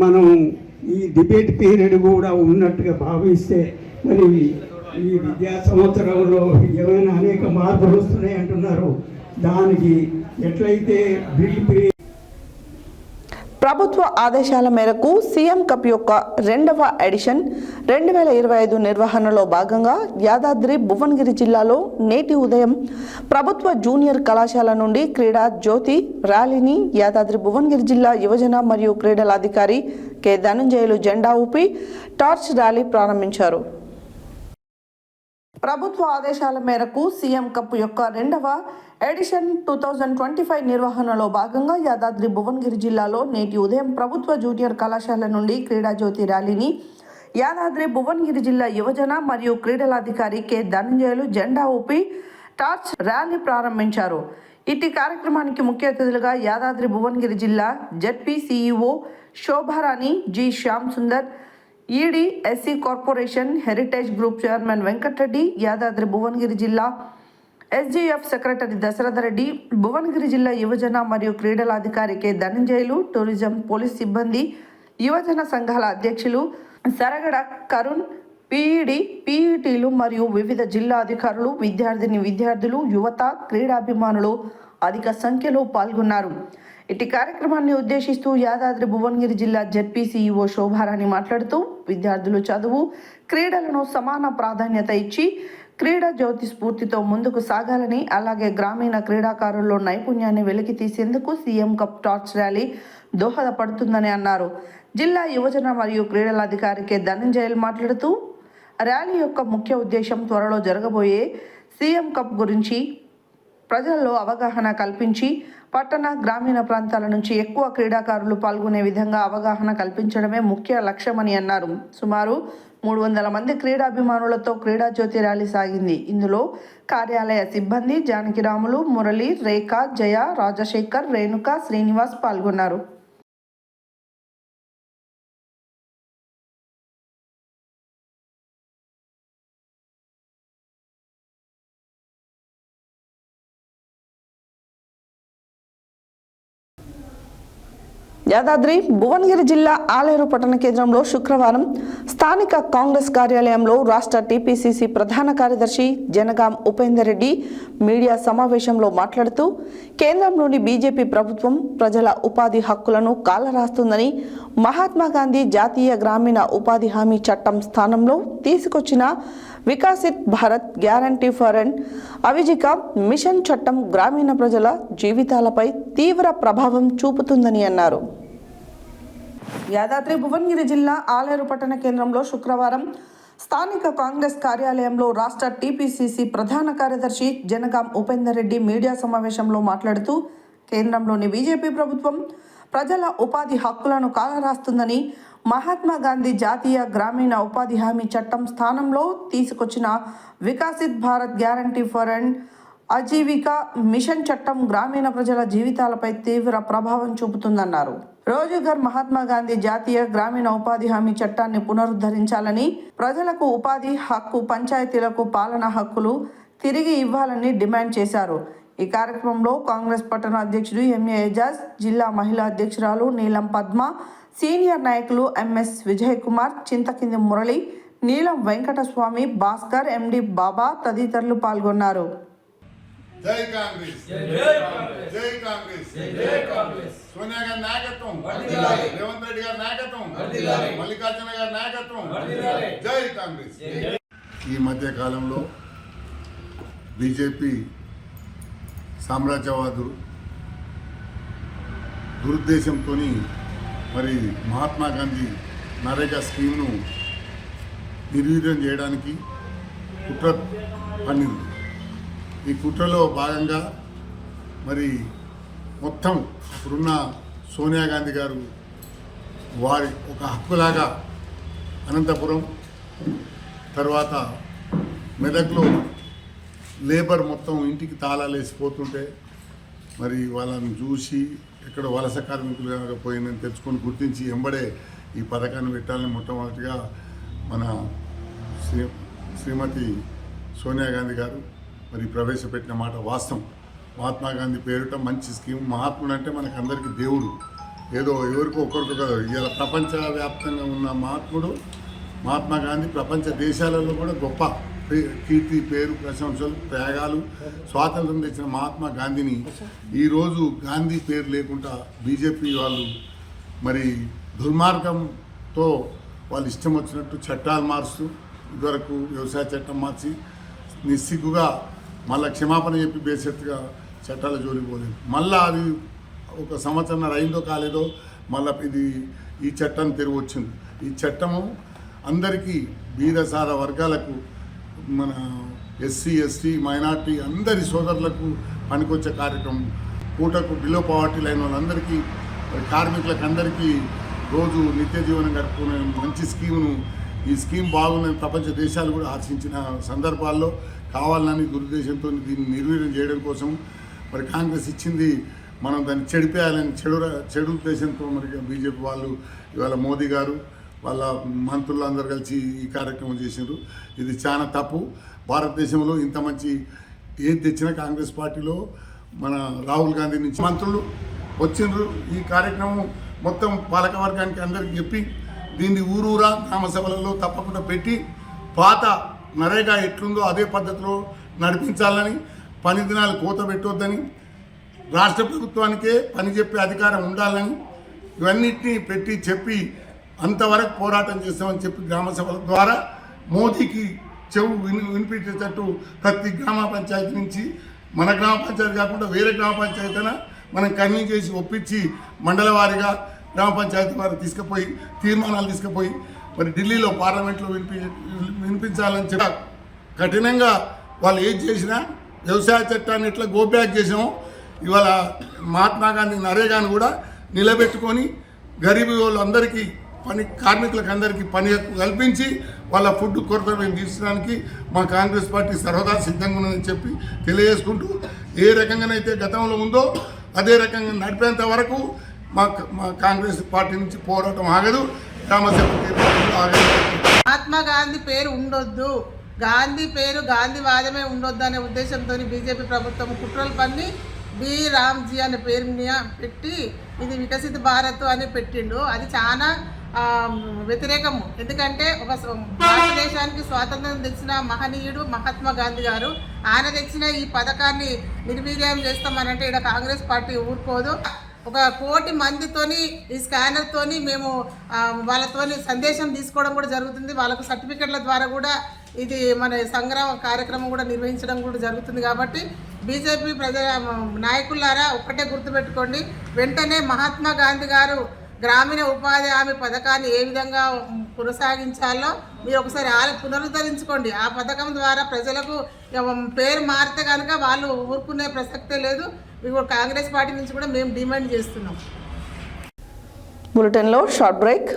మనం ఈ డిబేట్ పీరియడ్ కూడా ఉన్నట్టుగా భావిస్తే మరి ఈ విద్యా సంవత్సరంలో ఏమైనా అనేక మార్పులు వస్తున్నాయి అంటున్నారు. దానికి ఎట్లయితే ప్రభుత్వ ఆదేశాల మేరకు సీఎం కప్ యొక్క 2వ ఎడిషన్ 2025 నిర్వహణలో భాగంగా యాదాద్రి భువనగిరి జిల్లాలో నేటి ఉదయం ప్రభుత్వ జూనియర్ కళాశాల నుండి క్రీడా జ్యోతి ర్యాలీని యాదాద్రి భువనగిరి జిల్లా యువజన మరియు క్రీడల అధికారి కె ధనంజయులు జెండా ఊపి టార్చ్ ర్యాలీ ప్రారంభించారు. ప్రభుత్వ ఆదేశాల మేరకు సీఎం కప్ యొక్క 2వ ఎడిషన్ 2025 నిర్వహణలో భాగంగా యాదాద్రి భువనగిరి జిల్లాలో నేటి ఉదయం ప్రభుత్వ జూనియర్ కళాశాల నుండి క్రీడా జ్యోతి ర్యాలీని యాదాద్రి భువనగిరి జిల్లా యువజన మరియు క్రీడల అధికారి కె ధనంజయులు జెండా ఊపి టార్చ్ ర్యాలీ ప్రారంభించారు. ఇట్టి కార్యక్రమానికి ముఖ్య అతిథులుగా యాదాద్రి భువనగిరి జిల్లా ZP CEO Shobharani G Shyam Sundar, ED SC corporation heritage group chairman Venkatareddy, Yadadri Bhuvanagiri జిల్లా ఎస్జీఎఫ్ సెక్రటరీ దశరథరెడ్డి, భువనగిరి జిల్లా యువజన మరియు క్రీడల అధికారి కె ధనంజయులు, టూరిజం, పోలీస్ సిబ్బంది, యువజన సంఘాల అధ్యక్షులు సరగడ కరుణ్, పీఈడి, పీఈటీలు మరియు వివిధ జిల్లా అధికారులు, విద్యార్థులు, యువత, క్రీడాభిమానులు అధిక సంఖ్యలో పాల్గొన్నారు. ఇట్టి కార్యక్రమాన్ని ఉద్దేశిస్తూ యాదాద్రి భువనగిరి జిల్లా జెడ్పీ సిఇఓ శోభారాణి మాట్లాడుతూ విద్యార్థులు చదువు, క్రీడలను సమాన ప్రాధాన్యత ఇచ్చి క్రీడా జ్యోతి స్ఫూర్తితో ముందుకు సాగాలని, అలాగే గ్రామీణ క్రీడాకారుల్లో నైపుణ్యాన్ని వెలికి తీసేందుకు సీఎం కప్ టార్చ్ ర్యాలీ దోహదపడుతుందని అన్నారు. జిల్లా యువజన మరియు క్రీడల అధికారి కె ధనంజయులు మాట్లాడుతూ ర్యాలీ యొక్క ముఖ్య ఉద్దేశం త్వరలో జరగబోయే సీఎం కప్ గురించి ప్రజల్లో అవగాహన కల్పించి పట్టణ, గ్రామీణ ప్రాంతాల నుంచి ఎక్కువ క్రీడాకారులు పాల్గొనే విధంగా అవగాహన కల్పించడమే ముఖ్య లక్ష్యమని అన్నారు. సుమారు 300 మంది క్రీడాభిమానులతో క్రీడా జ్యోతి ర్యాలీ సాగింది. ఇందులో కార్యాలయ సిబ్బంది జానకిరాములు, మురళి, రేఖ, జయ, రాజశేఖర్, రేణుక, శ్రీనివాస్ పాల్గొన్నారు. యాదాద్రి భువనగిరి జిల్లా ఆలేరు పట్టణ కేంద్రంలో శుక్రవారం స్థానిక కాంగ్రెస్ కార్యాలయంలో రాష్ట్ర టీపీసీసీ ప్రధాన కార్యదర్శి జనగాం ఉపేందర్ రెడ్డి మీడియా సమావేశంలో మాట్లాడుతూ కేంద్రంలోని బీజేపీ ప్రభుత్వం ప్రజల ఉపాధి హక్కులను కాలరాస్తుందని, మహాత్మా గాంధీ జాతీయ గ్రామీణ ఉపాధి హామీ చట్టం స్థానంలో తీసుకొచ్చిన Viksit Bharat guarantee for and Ajeevika mission చట్టం గ్రామీణ ప్రజల జీవితాలపై తీవ్ర ప్రభావం చూపుతుందని అన్నారు. యాదాద్రి భువనగిరి జిల్లా ఆలేరు పట్టణ కేంద్రంలో శుక్రవారం స్థానిక కాంగ్రెస్ కార్యాలయంలో రాష్ట్ర టీపీసీసీ ప్రధాన కార్యదర్శి జనగాం ఉపేందర్ రెడ్డి మీడియా సమావేశంలో మాట్లాడుతూ కేంద్రంలోని బీజేపీ ప్రభుత్వం ప్రజల ఉపాధి హక్కులను కాలరాస్తుందని, మహాత్మా గాంధీ జాతీయ గ్రామీణ ఉపాధి హామీ చట్టం స్థానంలో తీసుకొచ్చిన Viksit Bharat guarantee for and Ajeevika mission చట్టం గ్రామీణ ప్రజల జీవితాలపై తీవ్ర ప్రభావం చూపుతుందన్నారు. రోజుగర్ మహాత్మా గాంధీ జాతీయ గ్రామీణ ఉపాధి హామీ చట్టాన్ని పునరుద్ధరించాలని, ప్రజలకు ఉపాధి హక్కు, పంచాయతీలకు పాలనా హక్కులు తిరిగి ఇవ్వాలని డిమాండ్ చేశారు. ఈ కార్యక్రమంలో కాంగ్రెస్ పట్టణ అధ్యక్షుడు ఎంఏ ఎజాజ్, జిల్లా మహిళా అధ్యక్షురాలు నీలం పద్మ, సీనియర్ నాయకులు ఎంఎస్ విజయ్ కుమార్, చింతకింది మురళి, నీలం వెంకటస్వామి, భాస్కర్, ఎండి బాబా తదితరులు పాల్గొన్నారు. జై కాంగ్రెస్, జై కాంగ్రెస్, సోనియా గారి నాయకత్వం, రేవంత్ రెడ్డి గారి నాయకత్వం, మల్లికార్జున గారి నాయకత్వం, జై కాంగ్రెస్. ఈ మధ్య కాలంలో బీజేపీ సామ్రాజ్యవాదులు దురుద్దేశంతో మరి మహాత్మా గాంధీ నరేగా స్కీమ్ను నిర్వీర్యం చేయడానికి కుట్ర పన్నింది. ఈ కుట్రలో భాగంగా మరి మొత్తం ఇప్పుడున్న సోనియా గాంధీ గారు వారి ఒక హక్కులాగా అనంతపురం తర్వాత మెదక్లో లేబర్ మొత్తం ఇంటికి తాళాలు వేసిపోతుంటే మరి వాళ్ళని చూసి ఎక్కడ వలస కార్మికులుగా పోయిందని తెలుసుకొని గుర్తించి ఎంబడే ఈ పథకాన్ని పెట్టాలని మొట్టమొదటిగా మన శ్రీమతి సోనియా గాంధీ గారు మరి ప్రవేశపెట్టిన మాట వాస్తవం. మహాత్మా గాంధీ పేరిట మంచి స్కీమ్. మహాత్ముడు అంటే మనకు అందరికీ దేవుడు, ఏదో ఎవరికో ఒకరికో కదా. ఇలా ప్రపంచవ్యాప్తంగా ఉన్న మహాత్మా గాంధీ ప్రపంచ దేశాలలో కూడా గొప్ప కీర్తి, పేరు, ప్రశంసలు, త్యాగాలు, స్వాతంత్రం తెచ్చిన మహాత్మా గాంధీని ఈరోజు గాంధీ పేరు లేకుండా బీజేపీ వాళ్ళు మరి దుర్మార్గంతో వాళ్ళు ఇష్టం వచ్చినట్టు చట్టాలు మారుస్తూ, ఇదివరకు వ్యవసాయ చట్టం మార్చి నిస్సిగ్గుగా మళ్ళీ క్షమాపణ చెప్పి బేసెత్తుగా చట్టాల జోలిపోలేదు. మళ్ళీ అది ఒక సంవత్సరం అయిందో కాలేదో మళ్ళీ ఈ చట్టాన్ని తిరిగి వచ్చింది. ఈ చట్టము అందరికీ బీద సాద వర్గాలకు, మన ఎస్సీ, ఎస్టీ, మైనార్టీ అందరి సోదరులకు పనికొచ్చే కార్యక్రమం. పూటకు బిలో పావర్టీ లైన్ వాళ్ళందరికీ, కార్మికులకు అందరికీ రోజు నిత్య జీవనం గడుపుకునే మంచి స్కీమును, ఈ స్కీమ్ బాగుందని ప్రపంచ దేశాలు కూడా ఆశించిన సందర్భాల్లో కావాలని దురుద్దేశంతో దీన్ని నిర్వీర్యం చేయడం కోసం మరి కాంగ్రెస్ ఇచ్చింది, మనం దాన్ని చెడిపేయాలని చెడు ఉద్దేశంతో మరి బీజేపీ వాళ్ళు ఇవాళ మోదీ గారు వాళ్ళ మంత్రులు అందరు కలిసి ఈ కార్యక్రమం చేసినారు. ఇది చాలా తప్పు. భారతదేశంలో ఇంత మంచి ఏది తెచ్చినా కాంగ్రెస్ పార్టీలో మన రాహుల్ గాంధీ నుంచి మంత్రులు వచ్చిండ్రు. ఈ కార్యక్రమం మొత్తం పాలకవర్గానికి అందరికీ చెప్పి దీన్ని ఊరూరా గ్రామ సభలలో తప్పకుండా పెట్టి పాత నరేగా ఎట్లుందో అదే పద్ధతిలో నడిపించాలని, పని దినాలు కోత పెట్టొద్దని, రాష్ట్ర ప్రభుత్వానికే పని చెప్పే అధికారం ఉండాలని ఇవన్నిటినీ పెట్టి చెప్పి అంతవరకు పోరాటం చేస్తామని చెప్పి గ్రామ సభల ద్వారా మోదీకి చెవు వినిపించేటట్టు ప్రతి గ్రామ పంచాయతీ నుంచి, మన గ్రామ పంచాయతీ కాకుండా వేరే గ్రామ పంచాయతీ అయినా మనం కన్వీన్ చేసి ఒప్పించి మండల వారీగా గ్రామ పంచాయతీ వారు తీసుకుపోయి తీర్మానాలు తీసుకుపోయి మరి ఢిల్లీలో పార్లమెంట్లో వినిపించాలని చెప్పి కఠినంగా వాళ్ళు ఏం చేసినా వ్యవసాయ చట్టాన్ని ఎట్లా గో బ్యాక్ చేసామో ఇవాళ మహాత్మా గాంధీ నరేగాను కూడా నిలబెట్టుకొని గరీబీ వాళ్ళందరికీ కార్మికులకు అందరికీ పని కల్పించి వాళ్ళ ఫుడ్ కొరత మేము తీర్చడానికి మా కాంగ్రెస్ పార్టీ సర్వదా సిద్ధంగా ఉందని చెప్పి తెలియజేసుకుంటూ, ఏ రకంగానైతే గతంలో ఉందో అదే రకంగా నడిపేంత వరకు మా కాంగ్రెస్ పార్టీ నుంచి పోరాటం ఆగదు, ఆగదు. మహాత్మా గాంధీ పేరు ఉండొద్దు, గాంధీ పేరు గాంధీవాదమే ఉండొద్దు అనే ఉద్దేశంతో బీజేపీ ప్రభుత్వం కుట్రలు పన్ని బి రామ్జీ అనే పేరు పెట్టి ఇది వికసిత భారత్ అని పెట్టిండు. అది చాలా వ్యతిరేకము. ఎందుకంటే ఒక భారతదేశానికి స్వాతంత్రం తెచ్చిన మహనీయుడు మహాత్మా గాంధీ గారు, ఆయన తెచ్చిన ఈ పథకాన్ని నిర్వీర్యం చేస్తామనంటే ఇక్కడ కాంగ్రెస్ పార్టీ ఊరుకోదు. 1 కోటి మందితోని ఈ స్కానర్తోని మేము వాళ్ళతోని సందేశం తీసుకోవడం కూడా జరుగుతుంది. వాళ్ళకు సర్టిఫికెట్ల ద్వారా కూడా ఇది మన సంగ్రామ కార్యక్రమం కూడా నిర్వహించడం కూడా జరుగుతుంది. కాబట్టి బీజేపీ నాయకులారా ఒక్కటే గుర్తుపెట్టుకోండి, వెంటనే మహాత్మా గాంధీ గారు గ్రామీణ ఉపాధి హామీ పథకాన్ని ఏ విధంగా కొనసాగించాలో మీరు ఒకసారి పునరుద్ధరించుకోండి. ఆ పథకం ద్వారా ప్రజలకు పేరు మారితే కనుక వాళ్ళు ఊరుకునే ప్రసక్తే లేదు. ఇప్పుడు కాంగ్రెస్ పార్టీ నుంచి కూడా మేము డిమాండ్ చేస్తున్నాం. బులెటిన్లో short break.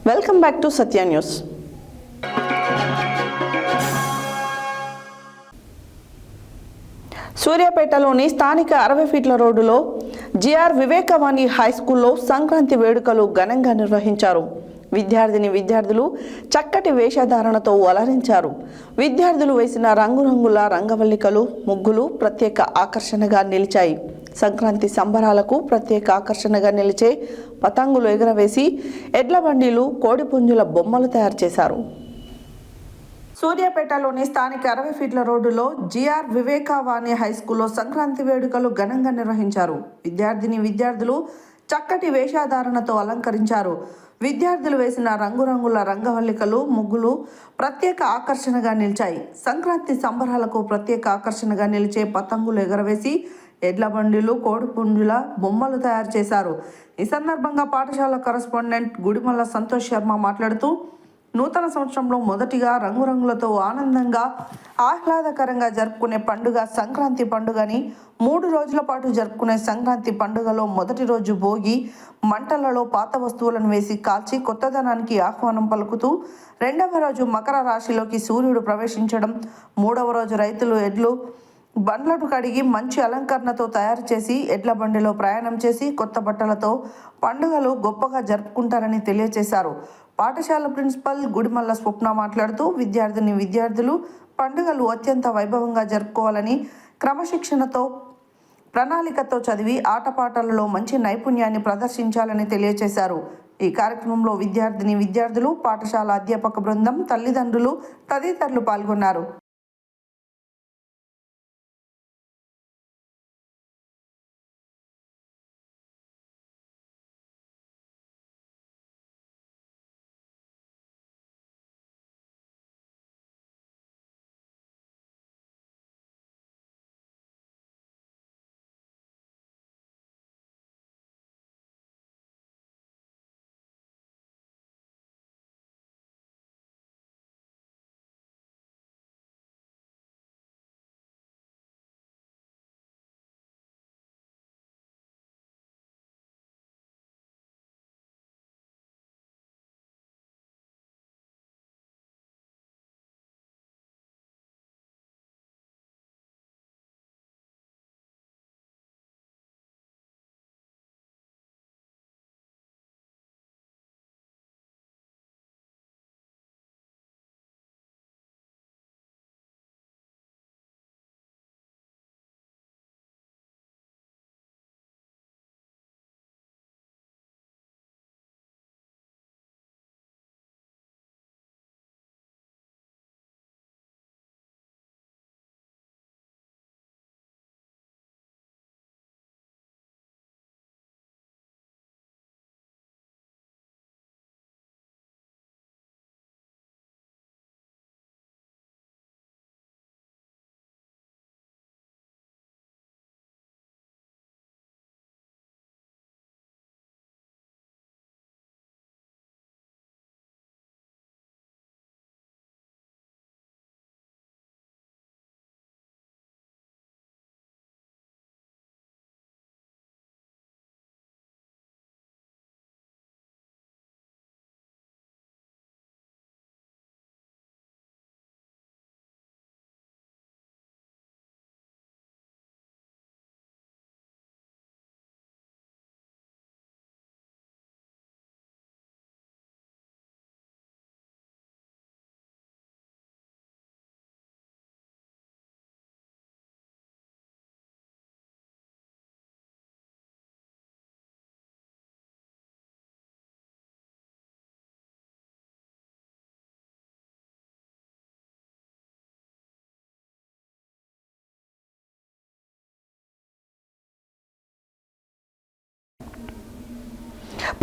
Welcome back to Satya news. సూర్యాపేటలోని స్థానిక 60 ఫీట్ల రోడ్డులో జిఆర్ వివేకవాణి హై స్కూల్లో సంక్రాంతి వేడుకలు ఘనంగా నిర్వహించారు. విద్యార్థులు చక్కటి వేషధారణతో అలరించారు. విద్యార్థులు వేసిన రంగురంగుల రంగవల్లికలు, ముగ్గులు ప్రత్యేక ఆకర్షణగా నిలిచాయి. సంక్రాంతి సంబరాలకు ప్రత్యేక ఆకర్షణగా నిలిచే పతంగులు ఎగరవేసి ఎడ్ల బండిలు, కోడిపుంజుల బొమ్మలు తయారు చేశారు. సూర్యాపేటలోని స్థానిక 60 ఫీట్ల రోడ్డులో జిఆర్ వివేకవాణి హై స్కూల్లో సంక్రాంతి వేడుకలు ఘనంగా నిర్వహించారు. విద్యార్థులు చక్కటి వేషధారణతో అలంకరించారు. విద్యార్థులు వేసిన రంగురంగుల రంగవల్లికలు, ముగ్గులు ప్రత్యేక ఆకర్షణగా నిలిచాయి. సంక్రాంతి సంబరాలకు ప్రత్యేక ఆకర్షణగా నిలిచే పతంగులు ఎగరవేసి ఎడ్ల బండిలు, కోడిపుంజుల బొమ్మలు తయారు చేశారు. ఈ సందర్భంగా పాఠశాల కరెస్పాండెంట్ గుడిమల్ల సంతోష్ శర్మ మాట్లాడుతూ, నూతన సంవత్సరంలో మొదటిగా రంగురంగులతో ఆనందంగా ఆహ్లాదకరంగా జరుపుకునే పండుగ సంక్రాంతి పండుగని 3 రోజుల పాటు జరుపుకునే సంక్రాంతి పండుగలో మొదటి రోజు భోగి మంటలలో పాత వస్తువులను వేసి కాల్చి కొత్తదనానికి ఆహ్వానం పలుకుతూ, 2వ రోజు మకర రాశిలోకి సూర్యుడు ప్రవేశించడం, 3వ రోజు రైతులు ఎడ్లు బండ్లను కడిగి మంచి అలంకరణతో తయారు చేసి ఎడ్ల బండిలో ప్రయాణం చేసి కొత్త బట్టలతో పండుగలు గొప్పగా జరుపుకుంటారని తెలియజేశారు. పాఠశాల ప్రిన్సిపల్ గుడిమల్ల స్వప్న మాట్లాడుతూ, విద్యార్థులు పండుగలు అత్యంత వైభవంగా జరుపుకోవాలని, క్రమశిక్షణతో ప్రణాళికతో చదివి ఆటపాటలలో మంచి నైపుణ్యాన్ని ప్రదర్శించాలని తెలియజేశారు. ఈ కార్యక్రమంలో విద్యార్థులు, పాఠశాల అధ్యాపక బృందం, తల్లిదండ్రులు తదితరులు పాల్గొన్నారు.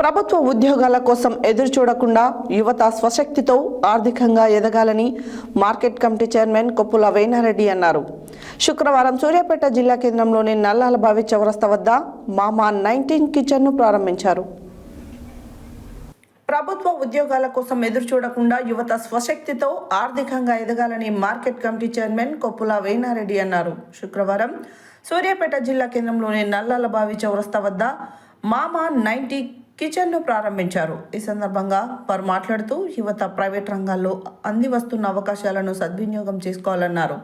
ప్రభుత్వ ఉద్యోగాల కోసం ఎదురు చూడకుండా యువత స్వశక్తితో ఆర్థికంగా ఎదగాలని market committee chairman Koppula Venareddy అన్నారు. శుక్రవారం సూర్యాపేట జిల్లా కేంద్రంలోని నల్లాలబావి చౌరస్తా వద్ద మామా 19 కిచెన్ను ప్రారంభించారు. ప్రభుత్వ ఉద్యోగాల కోసం ఎదురు చూడకుండా యువత స్వశక్తితో ఆర్థికంగా ఎదగాలని market committee chairman Koppula Venareddy అన్నారు. శుక్రవారం సూర్యాపేట జిల్లా కేంద్రంలోని నల్లాలబావి చౌరస్తా వద్ద మామా 90 కిచెన్ను ప్రారంభించారు. ఈ సందర్భంగా వారు మాట్లాడుతూ యువత ప్రైవేట్ రంగాల్లో అంది వస్తున్న అవకాశాలను సద్వినియోగం చేసుకోవాలన్నారు.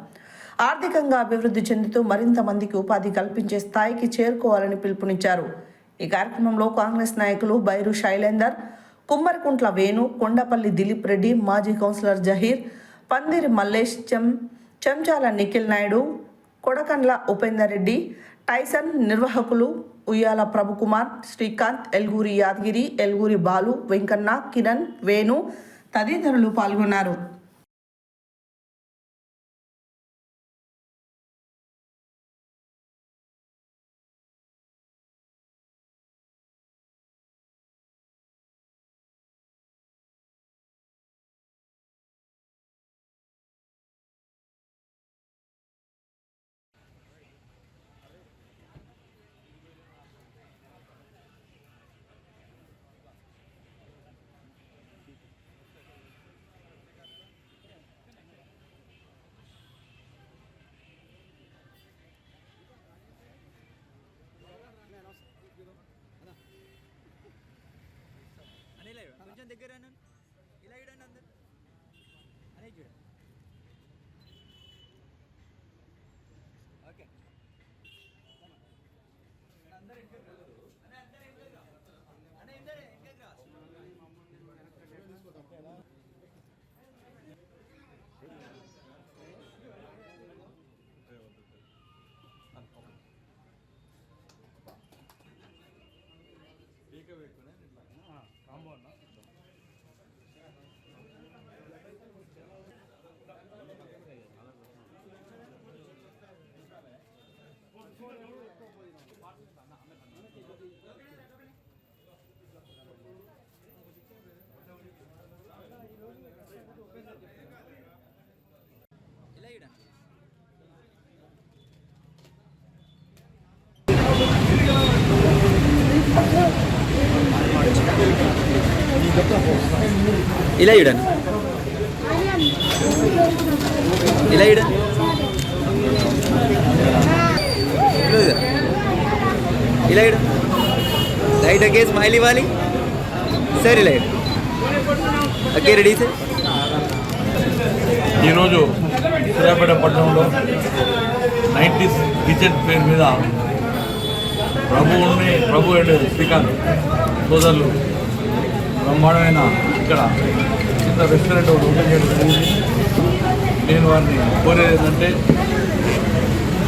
ఆర్థికంగా అభివృద్ధి చెందుతూ మరింత మందికి ఉపాధి కల్పించే స్థాయికి చేరుకోవాలని పిలుపునిచ్చారు. ఈ కార్యక్రమంలో కాంగ్రెస్ నాయకులు బైరు శైలేందర్, కుమ్మరికుంట్ల వేణు, కొండపల్లి దిలీప్ రెడ్డి, మాజీ కౌన్సిలర్ జహీర్, పందిరి మల్లేష్, చెంచాల నిఖిల్ నాయుడు, కొడకండ్ల ఉపేందర్ రెడ్డి, టైసన్, నిర్వాహకులు ఉయ్యాల ప్రభుకుమార్, శ్రీకాంత్, ఎల్గూరి యాదగిరి, ఎల్గూరి బాలు, వెంకన్న, కిరణ్, వేణు తదితరులు పాల్గొన్నారు. దగ్గర ఇలా ఇడండి అందరు అనే చూడ ఓకే అందరూ ఇలా ఇడండి ఇలా ఇడండి ఇలా ఇడ లైట్ అగే స్మైల్ ఇవ్వాలి సరే లైట్ అగే రెడీ సార్. ఈరోజు సూర్యాపేట పట్టణంలో 90s కిచెన్ పేరు మీద ప్రభు అండ్ శ్రీకాంత్ సోదరులు బ్రహ్మాండమైన ఇక్కడ చిన్న రెస్టారెంట్ ఒకటి ఓపెన్ చేయడం జరిగింది. నేను వారిని కోరేది ఏంటంటే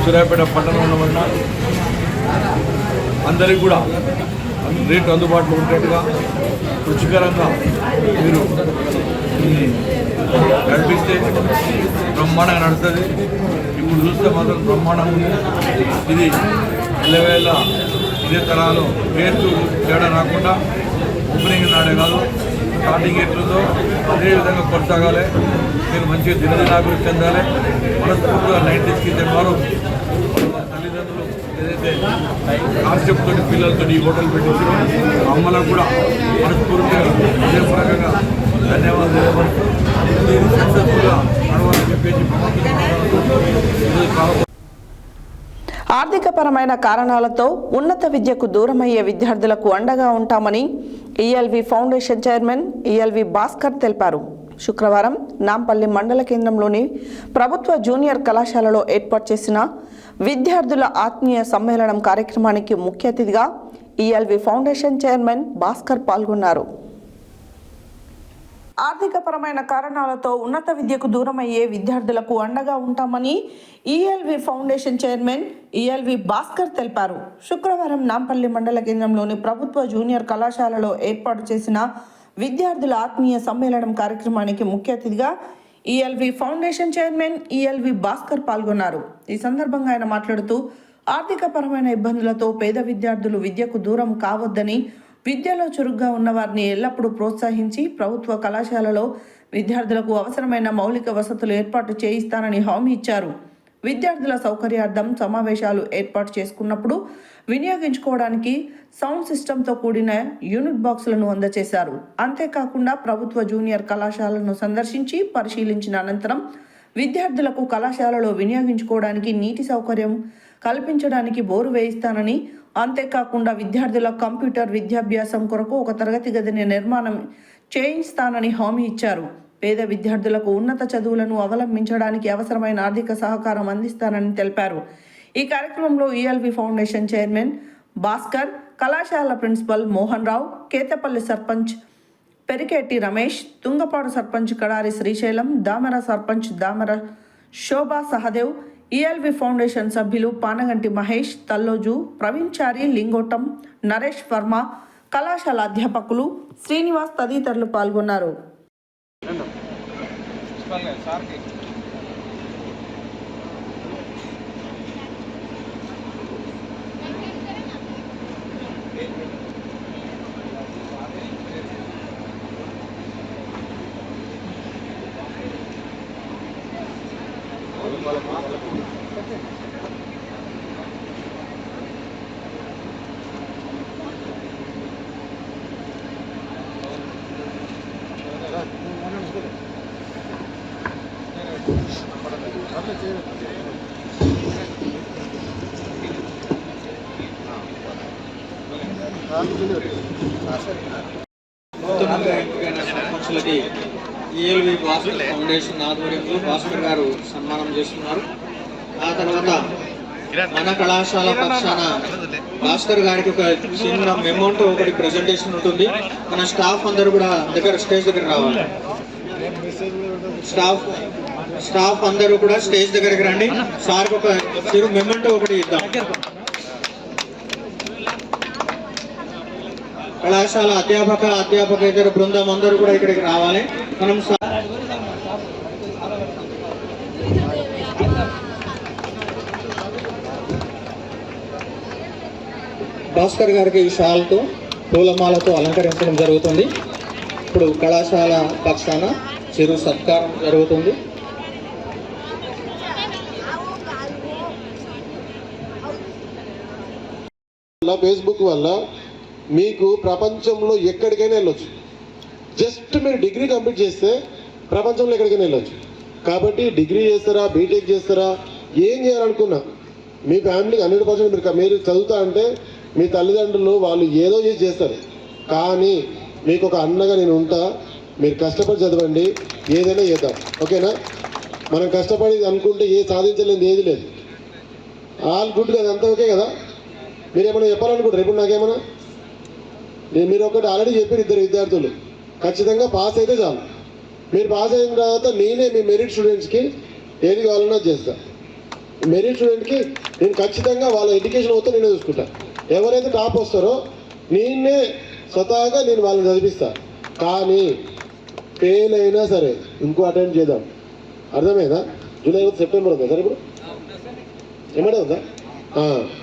సూర్యాపేట పట్టణంలో ఉన్న అందరికీ కూడా రేటు అందుబాటులో ఉండేట్టుగా రుచికరంగా మీరు నడిపిస్తే బ్రహ్మాండంగా నడుస్తుంది. ఇప్పుడు చూస్తే మాత్రం బ్రహ్మాండంగా ఉంది. ఇది ఎల్లవేళ ఇదే తరాలు పేరు తేడా రాకుండా ఓపెనింగ్ నాడే కాదు స్టార్టింగ్ ఎట్లుందో అదేవిధంగా కొనసాగాలి. మీరు మంచిగా దినదినాభివృద్ధి చెందాలి. మనస్ఫూర్తిగా 90s కిచెన్ వారు తల్లిదండ్రులు ఏదైతే కాన్సెప్ట్తో పిల్లలతో ఈ హోటల్ పెట్టించారో అమ్మలకు కూడా మనస్ఫూర్తిగా హృదయపూర్వకంగా ధన్యవాదాలు తెలియపడుతూ ఇది సక్సెస్ఫుల్గా నడవాలని చెప్పేసి ఆర్థికపరమైన కారణాలతో ఉన్నత విద్యకు దూరమయ్యే విద్యార్థులకు అండగా ఉంటామని ELV foundation chairman ELV Bhaskar తెలిపారు. శుక్రవారం నాంపల్లి మండల కేంద్రంలోని ప్రభుత్వ జూనియర్ కళాశాలలో ఏర్పాటు చేసిన విద్యార్థుల ఆత్మీయ సమ్మేళనం కార్యక్రమానికి ముఖ్య అతిథిగా ఈఎల్వి ఫౌండేషన్ చైర్మన్ భాస్కర్ పాల్గొన్నారు. ఆర్థికపరమైన కారణాలతో ఉన్నత విద్యకు దూరమయ్యే విద్యార్థులకు అండగా ఉంటామని ELV foundation chairman ELV Bhaskar తెలిపారు. శుక్రవారం నాంపల్లి మండల కేంద్రంలోని ప్రభుత్వ జూనియర్ కళాశాలలో ఏర్పాటు చేసిన విద్యార్థుల ఆత్మీయ సమ్మేళనం కార్యక్రమానికి ముఖ్య అతిథిగా ELV foundation chairman ELV Bhaskar పాల్గొన్నారు. ఈ సందర్భంగా ఆయన మాట్లాడుతూ ఆర్థికపరమైన ఇబ్బందులతో పేద విద్యార్థులు విద్యకు దూరం కావద్దని విద్యలో చురుగ్గా ఉన్న వారిని ఎల్లప్పుడూ ప్రోత్సహించి ప్రభుత్వ కళాశాలలో విద్యార్థులకు అవసరమైన మౌలిక వసతులు ఏర్పాటు చేయిస్తానని హామీ ఇచ్చారు. విద్యార్థుల సౌకర్యార్థం సమావేశాలు ఏర్పాటు చేసుకున్నప్పుడు వినియోగించుకోవడానికి సౌండ్ సిస్టంతో కూడిన యూనిట్ బాక్సులను అందజేశారు. అంతేకాకుండా ప్రభుత్వ జూనియర్ కళాశాలను సందర్శించి పరిశీలించిన అనంతరం విద్యార్థులకు కళాశాలలో వినియోగించుకోవడానికి నీటి సౌకర్యం కల్పించడానికి బోరు వేయిస్తానని, అంతేకాకుండా విద్యార్థుల కంప్యూటర్ విద్యాభ్యాసం కొరకు ఒక తరగతి గదిని నిర్మాణం చేయిస్తానని హామీ ఇచ్చారు. పేద విద్యార్థులకు ఉన్నత చదువులను అవలంబించడానికి అవసరమైన ఆర్థిక సహకారం అందిస్తానని తెలిపారు. ఈ కార్యక్రమంలో ఈఎల్వి ఫౌండేషన్ చైర్మన్ భాస్కర్, కళాశాల ప్రిన్సిపల్ మోహన్ రావు, కేతపల్లి సర్పంచ్ పెరికేటి రమేష్, తుంగపాడు సర్పంచ్ కడారి శ్రీశైలం, దామర సర్పంచ్ దామర శోభా సహదేవ్, ఈఎల్వి ఫౌండేషన్ సభ్యులు పానగంటి మహేష్, తల్లోజు, ప్రవీణ్ చారి, లింగోటం, నరేష్ వర్మ, కళాశాల అధ్యాపకులు శ్రీనివాస్ తదితరులు పాల్గొన్నారు. నూతనంగా ఎంపికైన సర్పంచులకి ఈఎల్వి భాస్కర్ ఫౌండేషన్ ఆధ్వర్యంలో భాస్కర్ గారు సన్మానం చేస్తున్నారు. ఆ తర్వాత మన కళాశాల పక్షాన భాస్కర్ గారికి ఒక చిన్న మెమోంటో ఒకటి ప్రెజెంటేషన్ ఉంటుంది. మన స్టాఫ్ అందరూ కూడా స్టేజ్ దగ్గర రావాలి. స్టాఫ్ అందరూ కూడా స్టేజ్ దగ్గరికి రండి. సార్కి ఒక చిరు మెమోంటో ఒకటి ఇద్దాం. కళాశాల అధ్యాపకేతర బృందం అందరూ కూడా ఇక్కడికి రావాలి. మనం భాస్కర్ గారికి ఈ షాల్తో పూలమాలతో అలంకరించడం జరుగుతుంది. ఇప్పుడు కళాశాల పక్షాన చిరు సత్కారం జరుగుతుంది. ఫేస్బుక్ వల్ల మీకు ప్రపంచంలో ఎక్కడికైనా వెళ్ళొచ్చు. జస్ట్ మీరు డిగ్రీ కంప్లీట్ చేస్తే ప్రపంచంలో ఎక్కడికైనా వెళ్ళొచ్చు. కాబట్టి డిగ్రీ చేస్తారా, బీటెక్ చేస్తారా, ఏం చేయాలనుకున్నా మీ ఫ్యామిలీకి 100% మీరు చదువుతా అంటే మీ తల్లిదండ్రులు వాళ్ళు ఏదో చేస్తారు. కానీ మీకు ఒక అన్నగా నేను ఉంటా. మీరు కష్టపడి చదవండి, ఏదైనా చేద్దాం. ఓకేనా? మనం కష్టపడి అనుకుంటే సాధించలేదు ఏది లేదు. ఆల్ గుడ్ కదా, అంతా ఓకే కదా. మీరేమైనా చెప్పాలనుకుంటారు ఇప్పుడు నాకేమన్నా? మీరు ఒకటి ఆల్రెడీ చెప్పారు, 2 విద్యార్థులు ఖచ్చితంగా పాస్ అయితే చాలు. మీరు పాస్ అయిన తర్వాత నేనే మీ మెరిట్ స్టూడెంట్స్కి ఏది కావాలన్నా చేస్తా. మెరిట్ స్టూడెంట్కి నేను ఖచ్చితంగా వాళ్ళ ఎడ్యుకేషన్ మొత్తం నేనే చూసుకుంటా. ఎవరైతే టాప్ వస్తారో నేనే స్వతహాగా నేను వాళ్ళని చదివిస్తా. కానీ ఫెయిల్ అయినా సరే ఇంకో అటెంప్ట్ చేద్దాం. అర్థమైందా? జూలై సెప్టెంబర్ ఉందా సార్? ఇప్పుడు ఏమంటే ఉందా?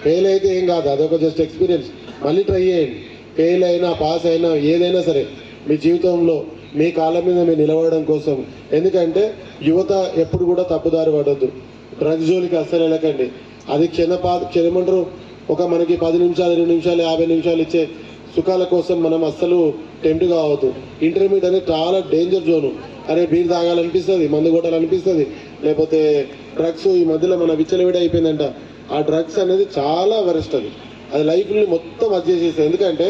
ఫెయిల్ అయితే ఏం కాదు, అదొక జస్ట్ ఎక్స్పీరియన్స్. మళ్ళీ ట్రై చేయండి. ఫెయిల్ అయినా పాస్ అయినా ఏదైనా సరే మీ జీవితంలో మీ కాళ్ళ మీద మీరు నిలబడడం కోసం. ఎందుకంటే యువత ఎప్పుడు కూడా తప్పుదారి పడద్దు. డ్రగ్స్ జోలికి అస్సలు వెళ్ళకండి. అది క్షణమంటారు ఒక మనకి 10 నిమిషాలు, 20 నిమిషాలు, 50 నిమిషాలు ఇచ్చే సుఖాల కోసం మనం అస్సలు టెంప్ట్ కావద్దు. ఇంటర్మీడియట్ అనేది చాలా డేంజర్ జోను. అరే బీర్ తాగాలనిపిస్తుంది, మందు కొట్టాలనిపిస్తుంది, లేకపోతే డ్రగ్స్ ఈ మధ్యలో మన విచ్చలవిడి అయిపోయిందంట. ఆ డ్రగ్స్ అనేది చాలా వరెస్ట్. అది లైఫ్ని మొత్తం అది చేసేస్తుంది. ఎందుకంటే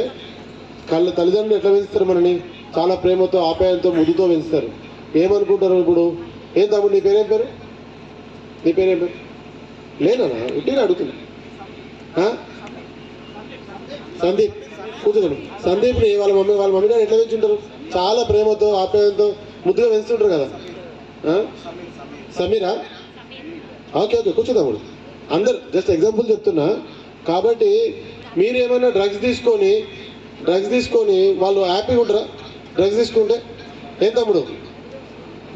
తల్లిదండ్రులు ఎట్లా పెంచుతారు మనని? చాలా ప్రేమతో, ఆప్యాయంతో, ముద్దుతో పెంచుతారు. ఏమనుకుంటారు ఇప్పుడు? ఏం తమ్ముడు నీ పేరేం పేరు? నీ పేరేం పేరు? లేనా? ఉట్టిగా అడుగుతున్నా. సందీప్. కూర్చోండి. సందీప్ని వాళ్ళ మమ్మీ గారు ఎట్లా పెంచుంటారు? చాలా ప్రేమతో, ఆప్యాయంతో, ముద్దుగా పెంచుతుంటారు కదా. సమీరా? ఓకే ఓకే కూర్చోదాముడు. అందరు జస్ట్ ఎగ్జాంపుల్ చెప్తున్నా. కాబట్టి మీరేమైనా డ్రగ్స్ తీసుకొని వాళ్ళు హ్యాపీగా ఉంటారా? డ్రగ్స్ తీసుకుంటే ఏం తమ్ముడు?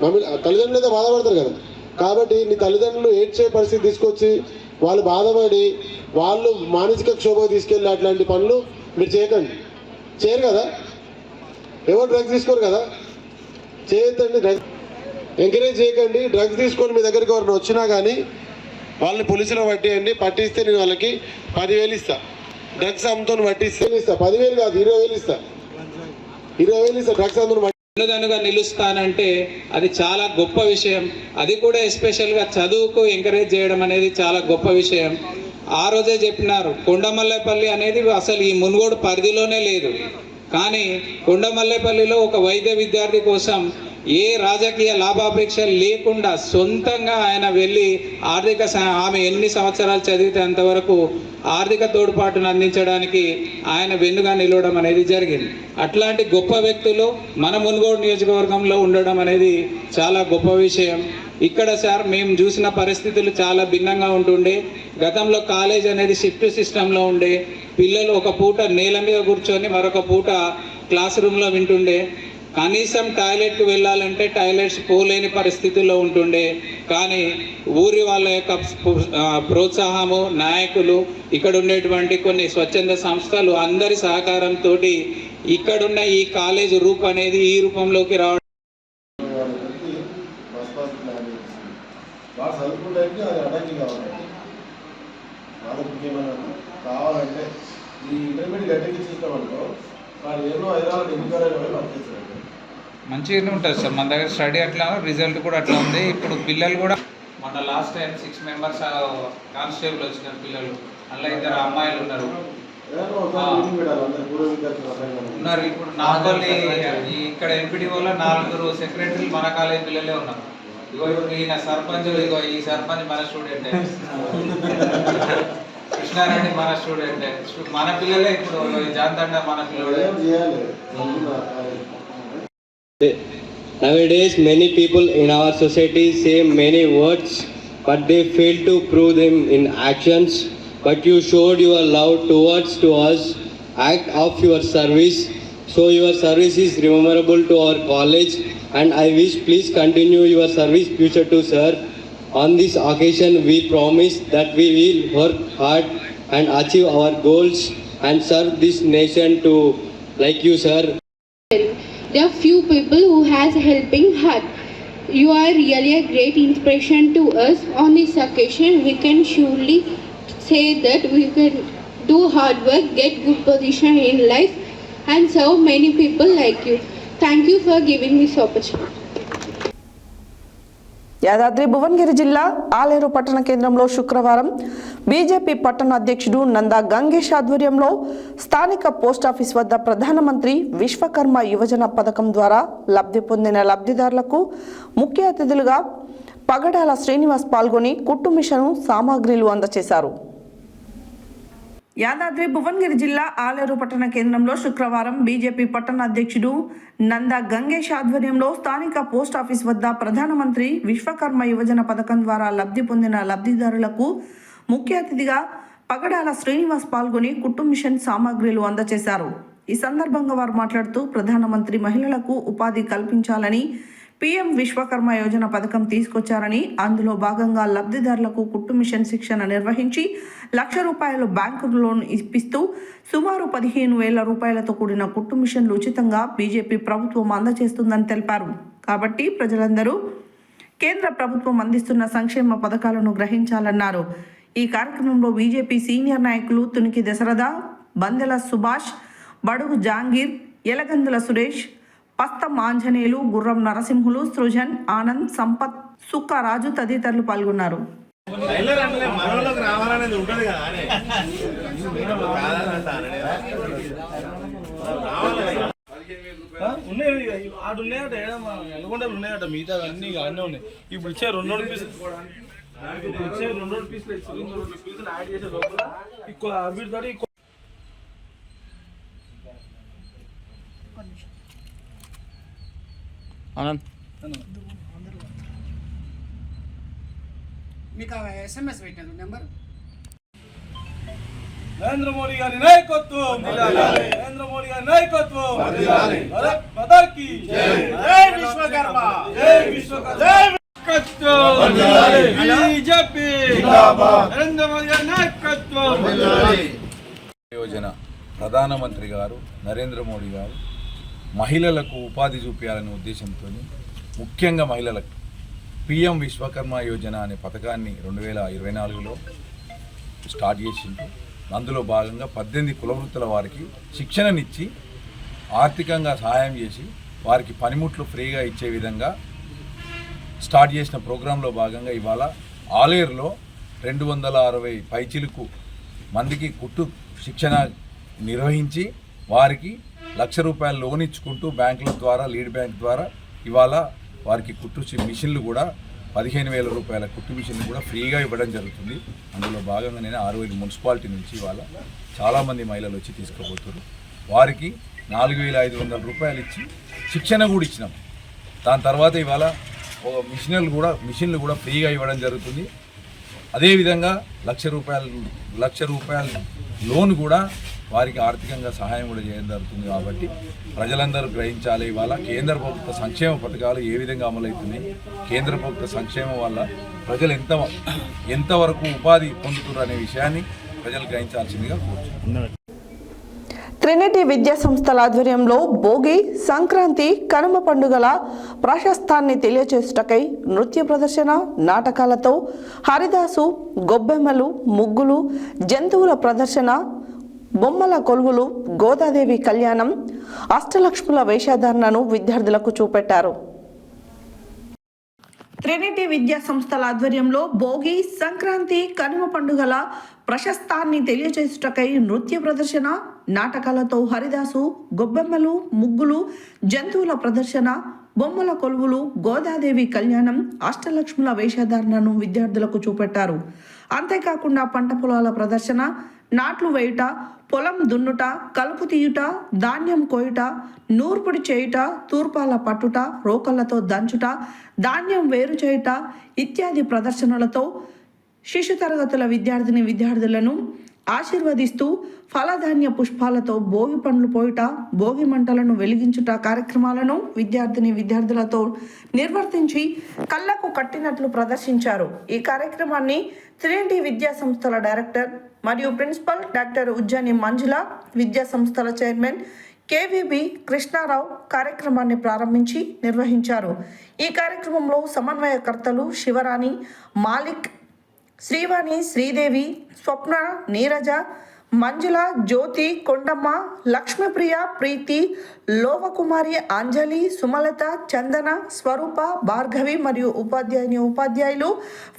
మమ్మీ తల్లిదండ్రులు అయితే బాధపడతారు కదా. కాబట్టి నీ తల్లిదండ్రులు ఏడ్చే పరిస్థితి తీసుకొచ్చి వాళ్ళు బాధపడి వాళ్ళు మానసిక క్షోభ తీసుకెళ్ళి అట్లాంటి పనులు మీరు చేయకండి. చేయరు కదా, ఎవరు డ్రగ్స్ తీసుకోరు కదా, చేయొద్దండి. డ్రగ్స్ ఎంకరేజ్ చేయకండి. డ్రగ్స్ తీసుకొని మీ దగ్గరికి ఎవరైనా వచ్చినా కానీ వాళ్ళని పోలీసులో పట్టేయండి. పట్టిస్తే నేను వాళ్ళకి 10,000 ఇస్తా. డ్రగ్స్ అమ్ముతో పట్టిస్తే ఇస్తా. 10,000 కాదు, 20,000 ఇస్తా. 20,000 ఇస్తా. డ్రగ్స్ అమ్ముతో వెన్నుదన్నుగా నిలుస్తానంటే అది చాలా గొప్ప విషయం. అది కూడా ఎస్పెషల్గా చదువుకు ఎంకరేజ్ చేయడం అనేది చాలా గొప్ప విషయం. ఆ రోజే చెప్పినారు, కొండమల్లేపల్లి అనేది అసలు ఈ మునుగోడు పరిధిలోనే లేదు. కానీ కొండమల్లేపల్లిలో ఒక వైద్య విద్యార్థి కోసం ఏ రాజకీయ లాభాపేక్ష లేకుండా సొంతంగా ఆయన వెళ్ళి ఆమె ఎన్ని సంవత్సరాలు చదివితే అంతవరకు ఆర్థిక తోడ్పాటును అందించడానికి ఆయన వెన్నుగా నిలవడం అనేది జరిగింది. అట్లాంటి గొప్ప వ్యక్తులు మన మునుగోడు నియోజకవర్గంలో ఉండడం అనేది చాలా గొప్ప విషయం. ఇక్కడ సార్ మేము చూసిన పరిస్థితులు చాలా భిన్నంగా ఉంటుండే. గతంలో కాలేజ్ అనేది షిఫ్ట్ సిస్టంలో ఉండే. పిల్లలు ఒక పూట నేల మీద కూర్చొని మరొక పూట క్లాస్ రూమ్లో వింటుండే. కనీసం టాయిలెట్కి వెళ్ళాలంటే టాయిలెట్స్ పోలేని పరిస్థితుల్లో ఉంటుండే. కానీ ఊరి వాళ్ళ యొక్క ప్రోత్సాహము, నాయకులు, ఇక్కడ ఉండేటువంటి కొన్ని స్వచ్ఛంద సంస్థలు అందరి సహకారంతో ఇక్కడున్న ఈ కాలేజ్ రూప్ అనేది ఈ రూపంలోకి రావడం కావాలంటే ఈ ఇంటర్మీడియట్ గట్టికి చూస్తామనుకో వాళ్ళు ఎన్నో 5 ఎన్నికలు మంచిగానే ఉంటుంది సార్. మన దగ్గర స్టడీ అట్లా, రిజల్ట్ కూడా అట్లా ఉంది. ఇప్పుడు పిల్లలు కూడా మన లాస్ట్ టైం 6 మెంబర్స్ కానిస్టేబుల్ వచ్చినారు పిల్లలు. అందులో 2 అమ్మాయిలు ఉన్నారు. ఇప్పుడు నాగోలి ఇక్కడ ఎంపీడీఓలో 4 సెక్రటరీలు మన కాలేజ్ పిల్లలే ఉన్నారు. ఇగో ఇప్పుడు ఈయన సర్పంచ్, ఇగో ఈ సర్పంచ్ మన స్టూడెంట్, కృష్ణారెడ్డి మన స్టూడెంట్, మన పిల్లలే. ఇప్పుడు జాంతండ మన పిల్లలే. Nowadays, many people in our society say many words, but they fail to prove them in actions. But you showed your love towards to us, act of your service. So your service is memorable to our college, and I wish please continue your service future to sir. On this occasion, we promise that we will work hard and achieve our goals and serve this nation to like you, sir. There are few people who has a helping heart. You are really a great inspiration to us. On this occasion, we can surely say that we can do hard work, get good position in life, and serve many people like you. Thank you for giving this opportunity. Yadadri Bhuvanagiri జిల్లా ఆలేరు పట్టణ కేంద్రంలో శుక్రవారం BJP పట్టణ అధ్యక్షుడు నందా గంగేష్ ఆధ్వర్యంలో స్థానిక post office వద్ద ప్రధానమంత్రి విశ్వకర్మ యువజన పథకం ద్వారా లబ్ధి పొందిన లబ్ధిదారులకు ముఖ్య అతిథులుగా పగడాల శ్రీనివాస్ పాల్గొని కుట్టు మిషన్ సామాగ్రిలు అందజేశారు. యాదాద్రి భువనగిరి జిల్లా ఆలేరు పట్టణ కేంద్రంలో శుక్రవారం బీజేపీ పట్టణ అధ్యక్షుడు నందా గంగేష్ ఆధ్వర్యంలో స్థానిక పోస్టాఫీస్ వద్ద ప్రధానమంత్రి విశ్వకర్మ యువజన పథకం ద్వారా లబ్ధి పొందిన లబ్ధిదారులకు ముఖ్య అతిథిగా పగడాల శ్రీనివాస్ పాల్గొని కుట్టు మిషన్ సామాగ్రిలు అందజేశారు. ఈ సందర్భంగా వారు మాట్లాడుతూ ప్రధానమంత్రి మహిళలకు ఉపాధి కల్పించాలని పీఎం విశ్వకర్మ యోజన పథకం తీసుకొచ్చారని, అందులో భాగంగా లబ్ధిదారులకు కుట్టు మిషన్ శిక్షణ నిర్వహించి ₹1,00,000 బ్యాంకు లోన్ ఇప్పిస్తూ సుమారు 15,000 రూపాయలతో కూడిన కుట్టు మిషన్లు ఉచితంగా బీజేపీ ప్రభుత్వం అందజేస్తుందని తెలిపారు. కాబట్టి ప్రజలందరూ కేంద్ర ప్రభుత్వం అందిస్తున్న సంక్షేమ పథకాలను గ్రహించాలన్నారు. ఈ కార్యక్రమంలో బీజేపీ సీనియర్ నాయకులు తునికి దశరథ, బందెల సుభాష్, బడుగు జాంగీర్, ఎలగందుల సురేష్, పస్తం ఆంజనేయులు, గుర్రం నరసింహులు, సృజన్, ఆనంద్, సంపత్, సుక్కరాజు తదితరులు పాల్గొన్నారు. ఉన్నాయట మిగతా అన్ని అన్నీ ఉన్నాయి. ఇప్పుడు ఇచ్చే 2 పీసులు యాడ్ చేసే లోపల ఎక్కువ అభివృద్ధి మీకు SMS పెట్టాను నెంబర్. నరేంద్ర మోడీ గారి నాయకత్వం, నరేంద్ర మోడీ గారి నాయకత్వం, భారత్ మాతా కీ జై, విశ్వకర్మ, జై విశ్వకర్మ, జై నాయకత్వం, బీజేపీ జిందాబాద్, నరేంద్ర మోడీ గారి నాయకత్వం. యోజన ప్రధానమంత్రి గారు నరేంద్ర మోడీ గారు మహిళలకు ఉపాధి చూపించాలనే ఉద్దేశంతో ముఖ్యంగా మహిళలకు పిఎం విశ్వకర్మ యోజన అనే పథకాన్ని 2024లో స్టార్ట్ చేసిండు. అందులో భాగంగా 18 కులవృత్తుల వారికి శిక్షణనిచ్చి ఆర్థికంగా సహాయం చేసి వారికి పనిముట్లు ఫ్రీగా ఇచ్చే విధంగా స్టార్ట్ చేసిన ప్రోగ్రాంలో భాగంగా ఇవాళ ఆలేరులో 260 పైచిలుకు మందికి కుట్టు శిక్షణ నిర్వహించి వారికి ₹1,00,000 లోన్ ఇచ్చుకుంటూ బ్యాంకుల ద్వారా లీడ్ బ్యాంక్ ద్వారా ఇవాళ వారికి కుట్టు మిషన్లు కూడా ₹15,000 కుట్టు మిషన్లు కూడా ఫ్రీగా ఇవ్వడం జరుగుతుంది. అందులో భాగంగా నేను 65 మున్సిపాలిటీ నుంచి ఇవాళ చాలామంది మహిళలు వచ్చి తీసుకుపోతున్నారు. వారికి ₹4,500 ఇచ్చి శిక్షణ కూడా ఇచ్చినాం. దాని తర్వాత ఇవాళ మిషన్లు కూడా ఫ్రీగా ఇవ్వడం జరుగుతుంది. అదేవిధంగా ₹1,00,000 లోన్ కూడా వారికి ఆర్థికంగా సహాయం కూడా చేయడం జరుగుతుంది. కాబట్టి ప్రజలందరూ గ్రహించాలి, ఇవాళ కేంద్ర ప్రభుత్వ సంక్షేమ పథకాలు ఏ విధంగా అమలవుతున్నాయి, కేంద్ర ప్రభుత్వ సంక్షేమం వల్ల ప్రజలు ఎంతవరకు ఉపాధి పొందుతున్నారు అనే విషయాన్ని ప్రజలు గ్రహించాల్సిందిగా కోరుతున్నాను. ట్రినిటీ విద్యా సంస్థల ఆధ్వర్యంలో భోగి, సంక్రాంతి, కనుమ పండుగల ప్రాశస్తాన్ని తెలియచేసుటకై నృత్య ప్రదర్శన, నాటకాలతో హరిదాసు, గొబ్బెమ్మలు, ముగ్గులు, జంతువుల ప్రదర్శన, బొమ్మల కొలువులు, గోదాదేవి కళ్యాణం, అష్టలక్ష్ముల వేషధారణను విద్యార్థులకు చూపెట్టారు. ట్రినిటీ విద్యా సంస్థల ఆధ్వర్యంలో భోగి, సంక్రాంతి, కనుమ పండుగల ప్రశస్తాన్ని తెలియజేసుటకై నృత్య ప్రదర్శన, నాటకాలతో హరిదాసు, గొబ్బెమ్మలు, ముగ్గులు, జంతువుల ప్రదర్శన, బొమ్మల కొలువులు, గోదాదేవి కళ్యాణం, అష్టలక్ష్ముల వేషధారణను విద్యార్థులకు చూపెట్టారు. అంతేకాకుండా పంట పొలాల ప్రదర్శన, నాట్లు వేయుట, పొలం దున్నుట, కలుపు తీయుట, ధాన్యం కోయుట, నూర్పుడి చేయుట, తూర్పాల పట్టుట, రోకళ్లతో దంచుట, ధాన్యం వేరు చేయుట ఇత్యాది ప్రదర్శనలతో శిశు తరగతుల విద్యార్థులను ఆశీర్వదిస్తూ ఫలధాన్య పుష్పాలతో భోగి పండ్లు పోయుట, భోగి మంటలను వెలిగించుట కార్యక్రమాలను విద్యార్థులతో నిర్వర్తించి కళ్ళకు కట్టినట్లు ప్రదర్శించారు. ఈ కార్యక్రమాన్ని ట్రినిటీ విద్యా సంస్థల డైరెక్టర్ మరియు ప్రిన్సిపల్ డాక్టర్ ఉజ్జని మంజుల, విద్యా సంస్థల చైర్మన్ కేవీబీ కృష్ణారావు కార్యక్రమాన్ని ప్రారంభించి నిర్వహించారు. ఈ కార్యక్రమంలో సమన్వయకర్తలు శివరాణి, మాలిక్, శ్రీవాణి, శ్రీదేవి, స్వప్న, నీరజ, మంజుల, జ్యోతి, కొండమ్మ, లక్ష్మీప్రియ, ప్రీతి, లోవకుమారి, అంజలి, సుమలత, చందన, స్వరూప, భార్గవి మరియు ఉపాధ్యాయులు,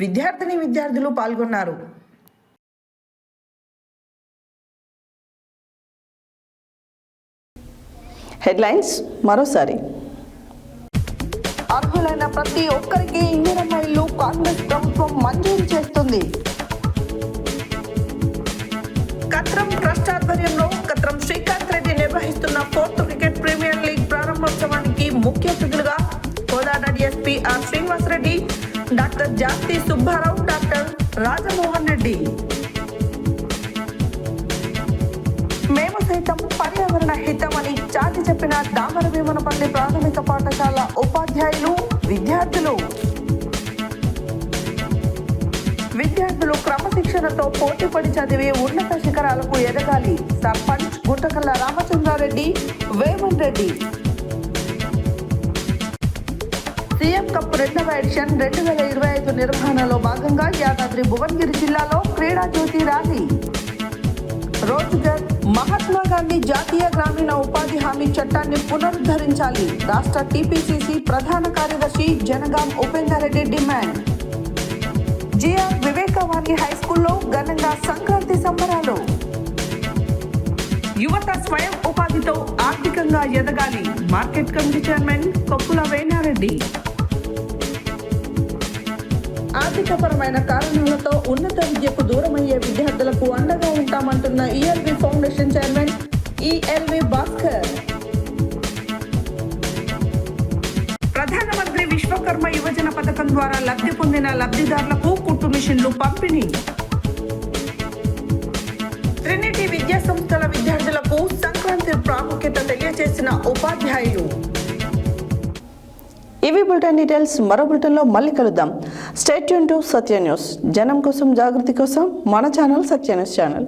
విద్యార్థులు పాల్గొన్నారు. హెడ్లైన్స్ మరోసారి. అర్హులైన ప్రతి ఒక్కరికి ఇందిరమ్మ ఇల్లు కాంగ్రెస్ ప్రభుత్వం మంజూరు చేస్తుంది. కత్రం ట్రస్ట్ ఆధ్వర్యంలో కత్రం శ్రీకాంత్ రెడ్డి నిర్వహిస్తున్న 4th క్రికెట్ ప్రీమియర్ లీగ్ ప్రారంభోత్సవానికి ముఖ్య అతిథులుగా Kodad DSP R Srinivasareddy, doctor Jasti Subbarao, doctor Rajamohan Reddy. మేము సైతం పర్యావరణ హితమని చాటి చెప్పిన దామరభీమనపల్లి ప్రాథమిక పాఠశాల ఉపాధ్యాయులు, విద్యార్థులు క్రమశిక్షణతో పోటీపడి చదివి ఉన్నత శిఖరాలకు ఎదగాలి. సర్పంచ్ గుంటకల్ల రామచంద్రారెడ్డి, వేమన్ రెడ్డి. సీఎం కప్ 2వ ఎడిషన్ 2025 నిర్వహణలో భాగంగా యాదాద్రి భువనగిరి జిల్లాలో క్రీడా జ్యోతి ర్యాలీ. రోజ్గర్, మహాత్మా గాంధీ జాతీయ గ్రామీణ ఉపాధి హామీ చట్టాన్ని పునరుద్ధరించాలి. రాష్ట్ర టీపీసీసీ ప్రధాన కార్యదర్శి జనగాం ఉపేందర్ రెడ్డి డిమాండ్. జిఆర్ వివేకవాణి హైస్కూల్లో ఘనంగా సంక్రాంతి సంబరాలు. యువత స్వయం ఉపాధితో ఆర్థికంగా ఎదగాలి. Market committee chairman Koppula Venareddy. ఆర్థికపరమైన కారణాలతో ఉన్నత విద్యకు దూరమయ్యే విద్యార్థులకు అండగా ఉంటామంటున్న ELV foundation chairman ELV Bhaskar. ప్రధానమంత్రి విశ్వకర్మ యువజన పథకం ద్వారా లబ్ధి పొందిన లబ్ధిదారులకు కుట్టు మిషన్లు పంపిణీ. ట్రినిటీ విద్యా సంస్థల విద్యార్థులకు సంక్రాంతి ప్రాముఖ్యత తెలియజేసిన ఉపాధ్యాయులు. ఇవి బులెటిన్ డీటెయిల్స్. మరో బులెటిన్లో మళ్ళీ కలుద్దాం. Stay tune to Satya news. జనం కోసం, జాగృతి కోసం మన ఛానల్ సత్య న్యూస్ ఛానల్.